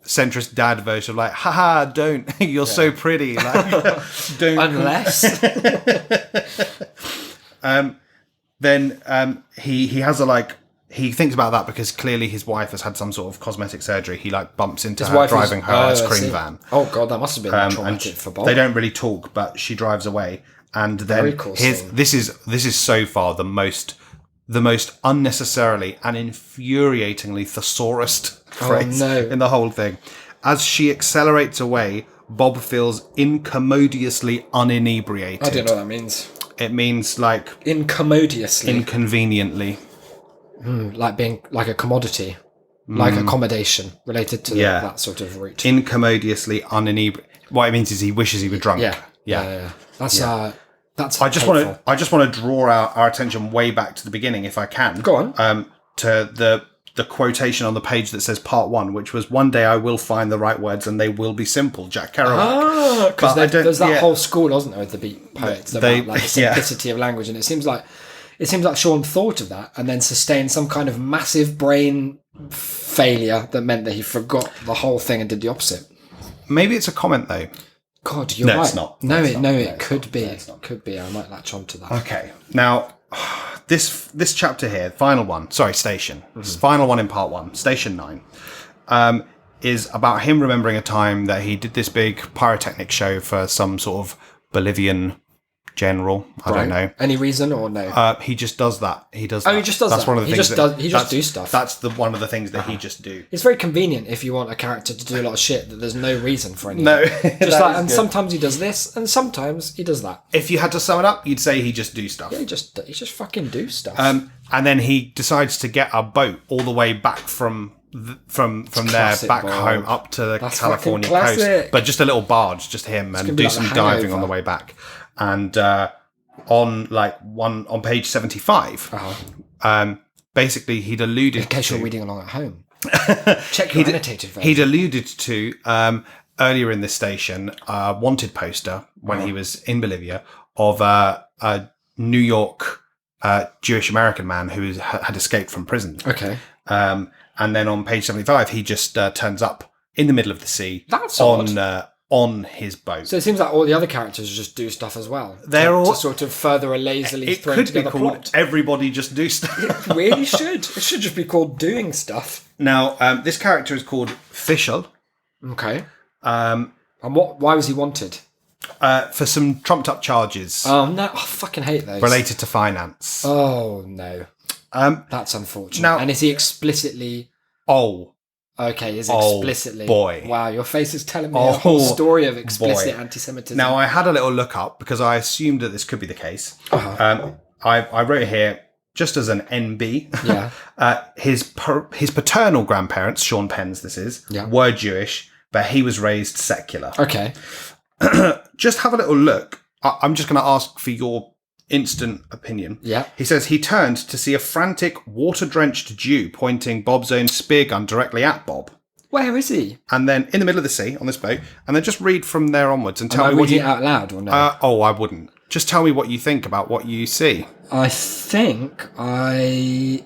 centrist dad version of like, haha, don't, you're so pretty. Like, don't. Unless. Then he has a like, he thinks about that because clearly his wife has had some sort of cosmetic surgery. He like bumps into her driving her ice cream van. Oh God, that must have been traumatic for Bob. They don't really talk, but she drives away. And then this is so far the most unnecessarily and infuriatingly thesaurus phrase in the whole thing. As she accelerates away, Bob feels incommodiously uninebriated. I don't know what that means. It means like incommodiously, inconveniently, like being like a commodity, like accommodation related to that sort of route. Incommodiously uninebriated. What it means is he wishes he were drunk. Yeah. That's. I just want to draw our attention way back to the beginning, if I can. Go on. To the quotation on the page that says Part 1, which was, "One day I will find the right words and they will be simple." Jack Kerouac. Because there's that whole school, wasn't there, with the beat poets about like the simplicity of language, and it seems like Sean thought of that and then sustained some kind of massive brain failure that meant that he forgot the whole thing and did the opposite. Maybe it's a comment though. God, you're right. It's not. It could be. It could be. I might latch on to that. Okay. Now, this chapter here, final one. Sorry, station. Final one in Part 1. Station 9. Is about him remembering a time that he did this big pyrotechnic show for some sort of Bolivian general. I don't know. Any reason or no? He just does that. He does. He just does that's that. One of the he things just do stuff. That's one of the things that he just do. It's very convenient if you want a character to do a lot of shit that there's no reason for anything. No, just like, and sometimes he does this, and sometimes he does that. If you had to sum it up, you'd say he just do stuff. Yeah, he just fucking do stuff. And then he decides to get a boat all the way back from there back home up to the California coast, but just a little barge, just him, and do some diving on the way back. And on page 75, basically he'd alluded in case to, you're reading along at home, check your annotated version. He'd alluded to earlier in this station a wanted poster when he was in Bolivia of a New York Jewish American man who had escaped from prison. Okay. And then on page 75, he just turns up in the middle of the sea. That's on his boat. So it seems like all the other characters just do stuff as well. They're all to sort of further a lazily thrown together plot. It could be called Everybody Just Do Stuff. It really should. It should just be called Doing Stuff. Now, this character is called Fischl. Okay. And why was he wanted? For some trumped up charges. Oh no! I fucking hate those. Related to finance. Oh no. That's unfortunate. Now, and is he explicitly? Okay, is explicitly. Boy. Wow, your face is telling me a whole story of explicit anti-Semitism. Now, I had a little look up because I assumed that this could be the case. I wrote here, just as an NB, his paternal grandparents, Sean Penn's were Jewish, but he was raised secular. Okay. Just have a little look. I'm just going to ask for your instant opinion. Yeah. He says he turned to see a frantic, water-drenched Jew pointing Bob's own spear gun directly at Bob. Where is he? And then in the middle of the sea on this boat, and then just read from there onwards and tell me what you out loud or no? I wouldn't. Just tell me what you think about what you see. I think I've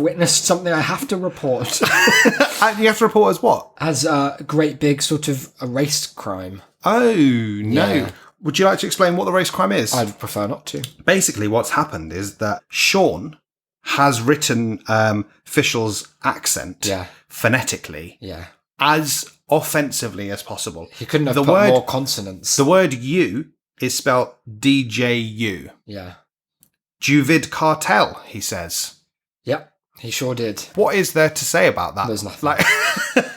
witnessed something I have to report. You have to report as what? As a great big sort of a race crime. Oh no. Yeah. Would you like to explain what the race crime is? I'd prefer not to. Basically, what's happened is that Sean has written Fischl's accent phonetically as offensively as possible. He couldn't have put more consonants. The word "you" is spelled DJU. Yeah. Juvid cartel, he says. Yep, he sure did. What is there to say about that? There's nothing.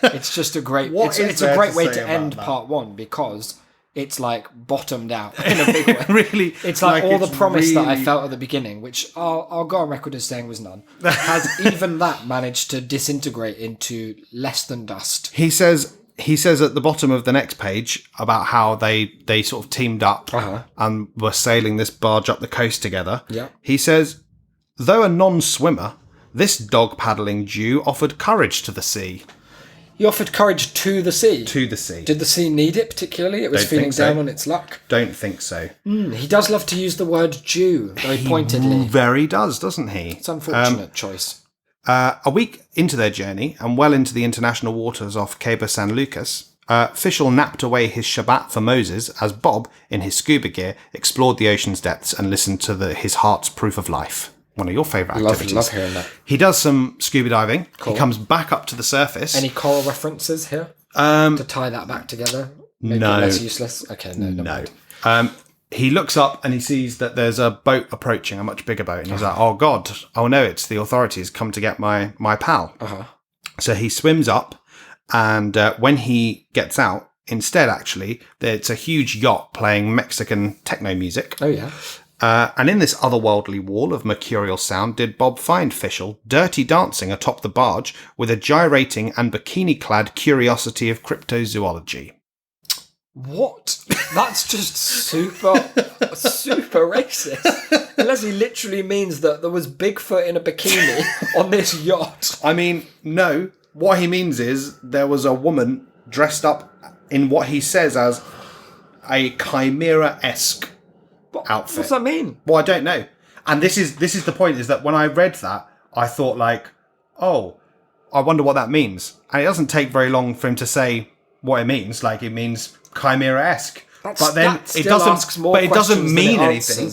It's just a great. It's a great way to end Part 1 because it's like bottomed out in a big way. Really, it's like all the promise that I felt at the beginning, which I'll go on record as saying was none, has even that managed to disintegrate into less than dust. He says at the bottom of the next page about how they sort of teamed up and were sailing this barge up the coast together. Yeah. He says, though a non-swimmer, this dog-paddling Jew offered courage to the sea. He offered courage to the sea? To the sea. Did the sea need it particularly? It was feeling down on its luck? Don't think so. He does love to use the word Jew very pointedly. He very does, doesn't he? It's an unfortunate choice. A week into their journey, and well into the international waters off Cabo San Lucas, Fischl napped away his Shabbat for Moses as Bob, in his scuba gear, explored the ocean's depths and listened to his heart's proof of life. One of your favourite activities. Love hearing that. He does some scuba diving. Cool. He comes back up to the surface. Any coral references here to tie that back together? Make no. it less useless? Okay, no. He looks up and he sees that there's a boat approaching, a much bigger boat. And he's like, oh, God. Oh, no, it's the authorities come to get my pal. So he swims up, and when he gets out, instead, actually, it's a huge yacht playing Mexican techno music. Oh, yeah. And in this otherworldly wall of mercurial sound did Bob find Fischl dirty dancing atop the barge with a gyrating and bikini-clad curiosity of cryptozoology. What? That's just super racist. Unless he literally means that there was Bigfoot in a bikini on this yacht. I mean, no. What he means is there was a woman dressed up in what he says as a chimera-esque outfit. What's that mean? Well, I don't know. And this is the point, is that when I read that, I thought like, oh, I wonder what that means. And it doesn't take very long for him to say what it means. Like, it means chimera-esque. But then it doesn't mean anything.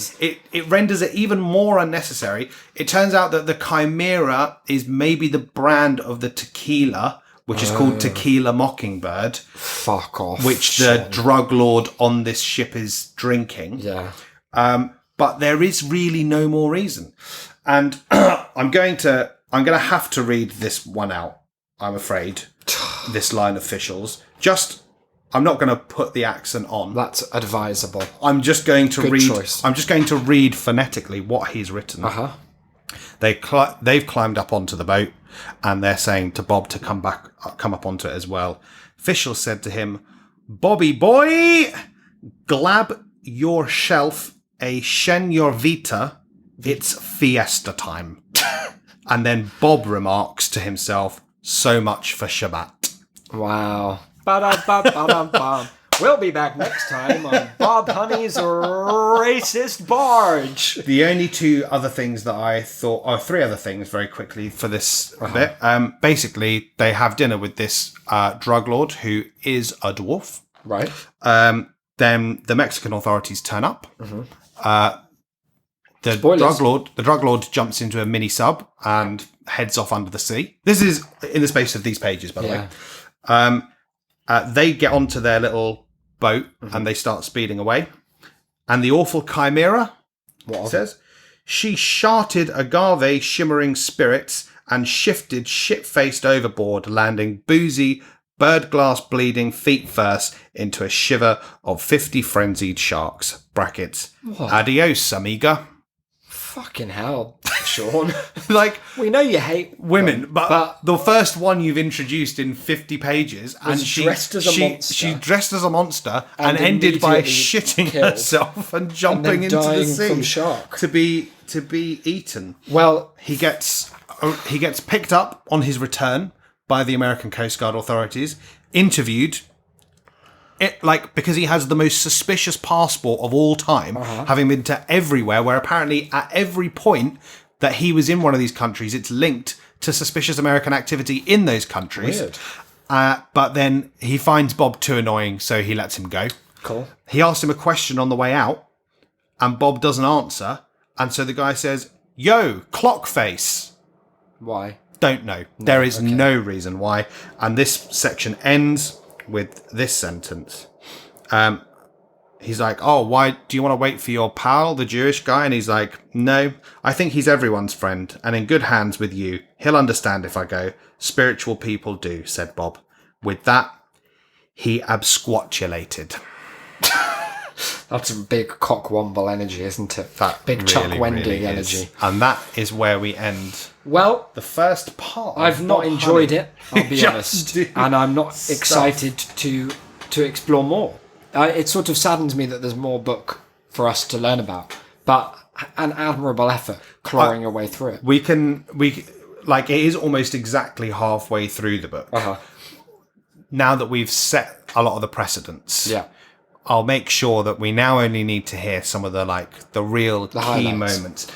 It renders it even more unnecessary. It turns out that the chimera is maybe the brand of the tequila, which is called Tequila Mockingbird. Fuck off. Which the drug lord on this ship is drinking. Yeah. But there is really no more reason. And I'm going to have to read this one out, I'm afraid. This line of Fischl's. I'm not going to put the accent on. That's advisable. I'm just going to Good read. choice. I'm just going to read phonetically what he's written. They've climbed up onto the boat, and they're saying to Bob to come up onto it as well. Fischl said to him, "Bobby boy, glab your shelf a señorita. It's fiesta time." And then Bob remarks to himself, "So much for Shabbat." Wow. Ba-da-ba-ba-dum-bum. We'll be back next time on Bob Honey's Racist Barge. The only two other things that I thought, or three other things very quickly for this bit. Basically, they have dinner with this drug lord who is a dwarf. Right. Then the Mexican authorities turn up. The drug lord jumps into a mini sub and heads off under the sea. This is in the space of these pages, by the way. They get onto their little boat and they start speeding away. And the awful chimera says, "She sharted agave shimmering spirits and shifted shit-faced overboard, landing boozy, bird-glass bleeding feet first into a shiver of 50 frenzied sharks." Brackets. Adios, amiga. Fucking hell, Sean. Like, we know you hate women, but the first one you've introduced in 50 pages, and she dressed as a monster and ended by shitting herself and jumping into the sea from shark to be eaten. Well, he gets picked up on his return by the American Coast Guard authorities, interviewed. Because he has the most suspicious passport of all time, having been to everywhere, where apparently at every point that he was in one of these countries, it's linked to suspicious American activity in those countries. Weird. But then he finds Bob too annoying, so he lets him go. Cool. He asks him a question on the way out, and Bob doesn't answer, and so the guy says, "Yo, clock face." Why? Don't know. There is no reason why. And this section ends with this sentence. He's like, "Oh, why do you want to wait for your pal, the Jewish guy?" And he's like, "No, I think he's everyone's friend and in good hands with you. He'll understand if I go. Spiritual people do," said Bob. With that, he absquatulated. That's a big Cockwomble energy, isn't it? That big really, Chuck Wendy really energy. Is. And that is where we end. Well, the first part. I've not enjoyed it, I'll be honest. And I'm not excited to explore more. It sort of saddens me that there's more book for us to learn about. But an admirable effort clawing your way through it. It is almost exactly halfway through the book. Now that we've set a lot of the precedents. Yeah. I'll make sure that we now only need to hear some of the real key highlights. moments.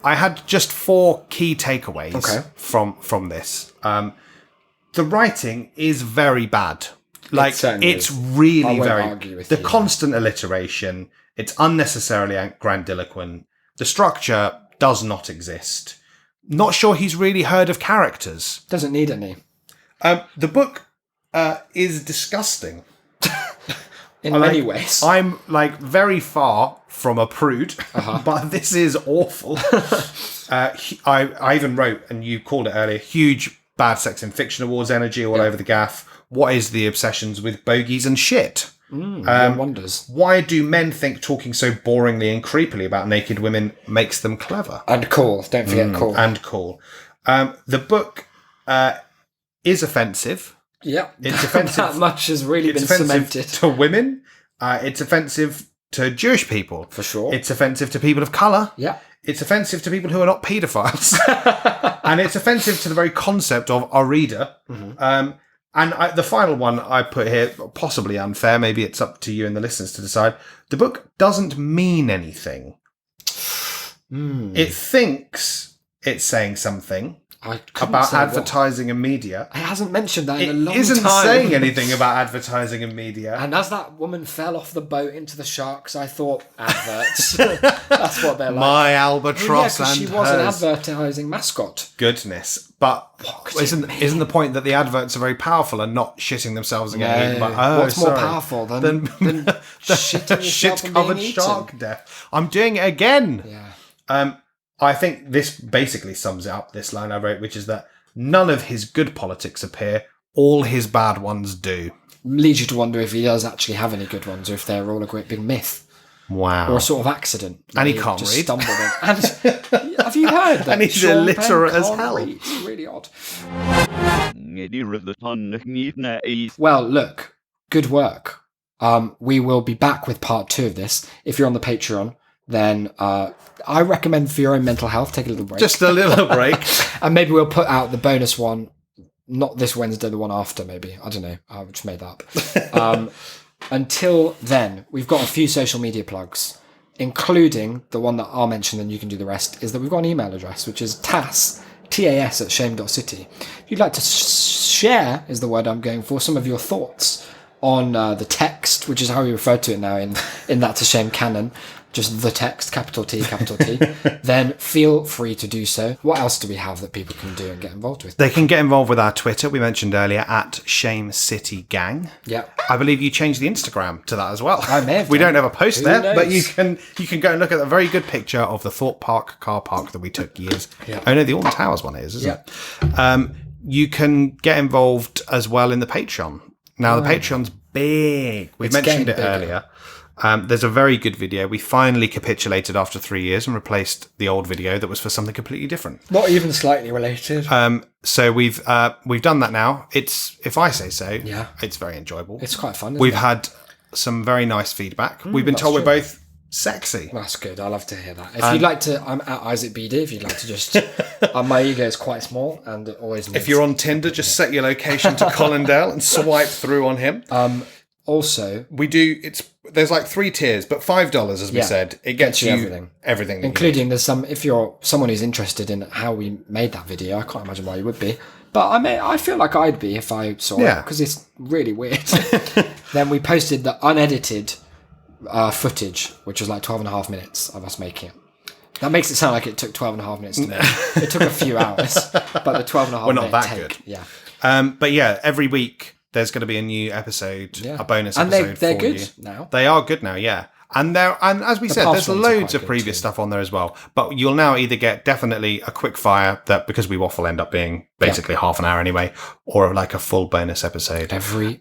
I had just 4 key takeaways from this. The writing is very bad. It's really very the constant alliteration. It's unnecessarily grandiloquent. The structure does not exist. Not sure he's really heard of characters. Doesn't need any. The book is disgusting. In many ways. I'm very far from a prude, but this is awful. I even wrote, and you called it earlier, huge bad sex in fiction awards energy all over the gaff. What is the obsessions with bogies and shit? One wonders. Why do men think talking so boringly and creepily about naked women makes them clever? And cool. Don't forget cool. And cool. The book is offensive. Yeah. It's offensive. That much has really been cemented. To women. It's offensive to Jewish people. For sure. It's offensive to people of colour. Yeah. It's offensive to people who are not paedophiles. And it's offensive to the very concept of a reader. And the final one I put here, possibly unfair, maybe it's up to you and the listeners to decide. The book doesn't mean anything. It thinks it's saying something about advertising and media. It hasn't mentioned that in a long time. It isn't saying anything about advertising and media. And as that woman fell off the boat into the sharks, I thought, adverts. That's what they're like. My albatross and she was hers. an advertising mascot. Goodness. But isn't the point that the adverts are very powerful and not shitting themselves and getting eaten? What's more powerful than shitting yourself and being eaten? Shark death. I'm doing it again. Yeah. I think this basically sums it up, this line I wrote, which is that none of his good politics appear, all his bad ones do. Leads you to wonder if he does actually have any good ones, or if they're all a great big myth. Wow. Or a sort of accident. And he can't read. Stumbled in. And have you heard that? And he's Sean illiterate Penn as can't hell. read? It's really odd. Well, look, good work. We will be back with part 2 of this. If you're on the Patreon, then I recommend for your own mental health, take a little break. Just a little break. And maybe we'll put out the bonus one, not this Wednesday, the one after, maybe. I don't know. I just made that up. Until then, we've got a few social media plugs, including the one that I'll mention, and you can do the rest, is that we've got an email address, which is tas@shame.city. If you'd like to share, is the word I'm going for, some of your thoughts on the text, which is how we refer to it now in That's a Shame canon, just the text, capital T, then feel free to do so. What else do we have that people can do and get involved with? They can get involved with our Twitter, we mentioned earlier, @ShameCityGang. Yeah. I believe you changed the Instagram to that as well. I may have We done. don't have a post Who there, knows? but you can go and look at a very good picture of the Thorpe Park car park that we took years. Yeah. Oh no, the Alton Towers one is, isn't it? You can get involved as well in the Patreon. Now, the Patreon's big. We mentioned it earlier. There's a very good video. We finally capitulated after 3 years and replaced the old video that was for something completely different. Not even slightly related. So we've done that now. It's, if I say so, Yeah. it's very enjoyable. It's quite fun, isn't We've it? had some very nice feedback. We've been told true. we're both sexy. That's good. I love to hear that. If you'd like to, I'm at Isaac BD. If you'd like to just, my ego is quite small and it always. If you're on Tinder, just set your location to Collindale and swipe through on him. Also, We do. There's like 3 tiers, but $5, as we said, it gets you everything, that including there's some. If you're someone who's interested in how we made that video, I can't imagine why you would be. But I feel like I'd be if I saw it because it's really weird. Then we posted the unedited footage, which was like 12.5 minutes of us making it. That makes it sound like it took 12.5 minutes to make. It took a few hours, but the 12.5 We're not minute that take, good. Yeah. But yeah, every week there's going to be a new episode, a bonus and episode. they're for good you. now. They are good now, yeah. And as we said, past there's ones are loads quite of good previous too. stuff on there as well. But you'll now either get definitely a quick fire that, because we waffle, end up being basically half an hour anyway, or like a full bonus episode Every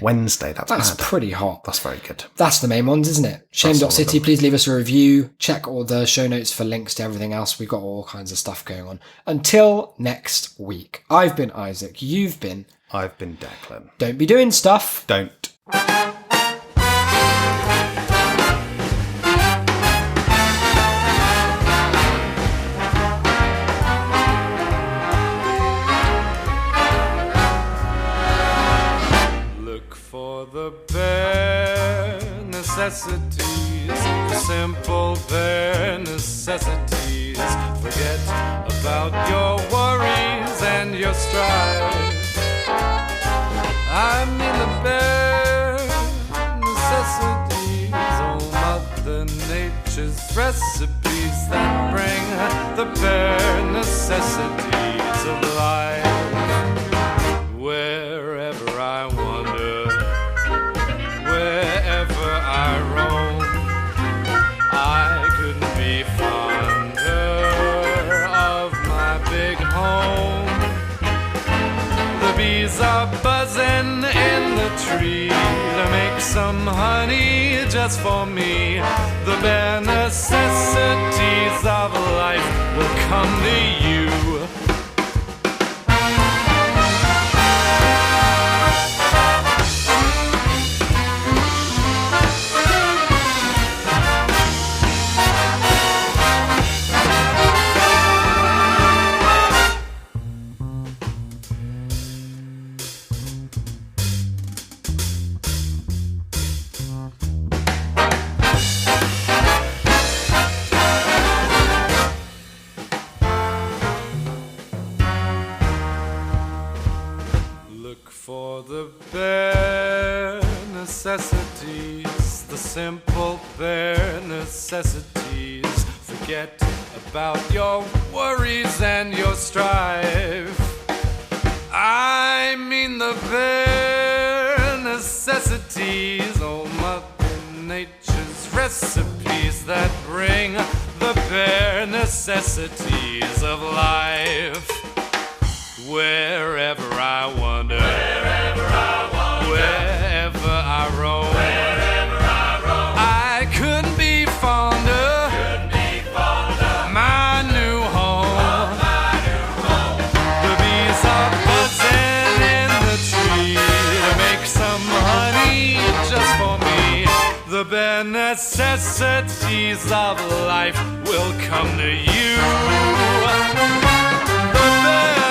Wednesday. That's That's mad. pretty hot. That's very good. That's the main ones, isn't it? Shame.city, please leave us a review. Check all the show notes for links to everything else. We've got all kinds of stuff going on. Until next week, I've been Isaac. You've been... I've been Declan. Don't be doing stuff. Don't. Look for the bare necessities, the simple bare necessities. Forget about your worries and your strife. I mean the bare necessities, oh Mother Nature's recipes that bring the bare necessities of life. Wherever I wander, wherever I roam, I couldn't be fonder of my big home. The bees are buzzing in the tree to make some honey just for me. The bare necessities of life will come to you. For the bare necessities, the simple bare necessities. Forget about your worries and your strife. I mean the bare necessities, oh Mother Nature's recipes that bring the bare necessities of life. Wherever I wander, wherever I roam, I couldn't be fonder, my new home. The bees are buzzing in the tree to make some honey just for me. The bare necessities of life will come to you.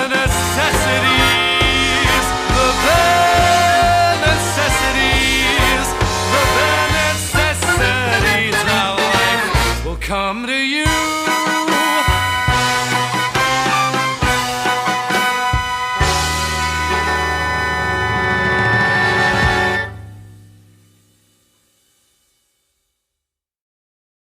Necessities, the bare necessities, the bare necessities of life will come to you.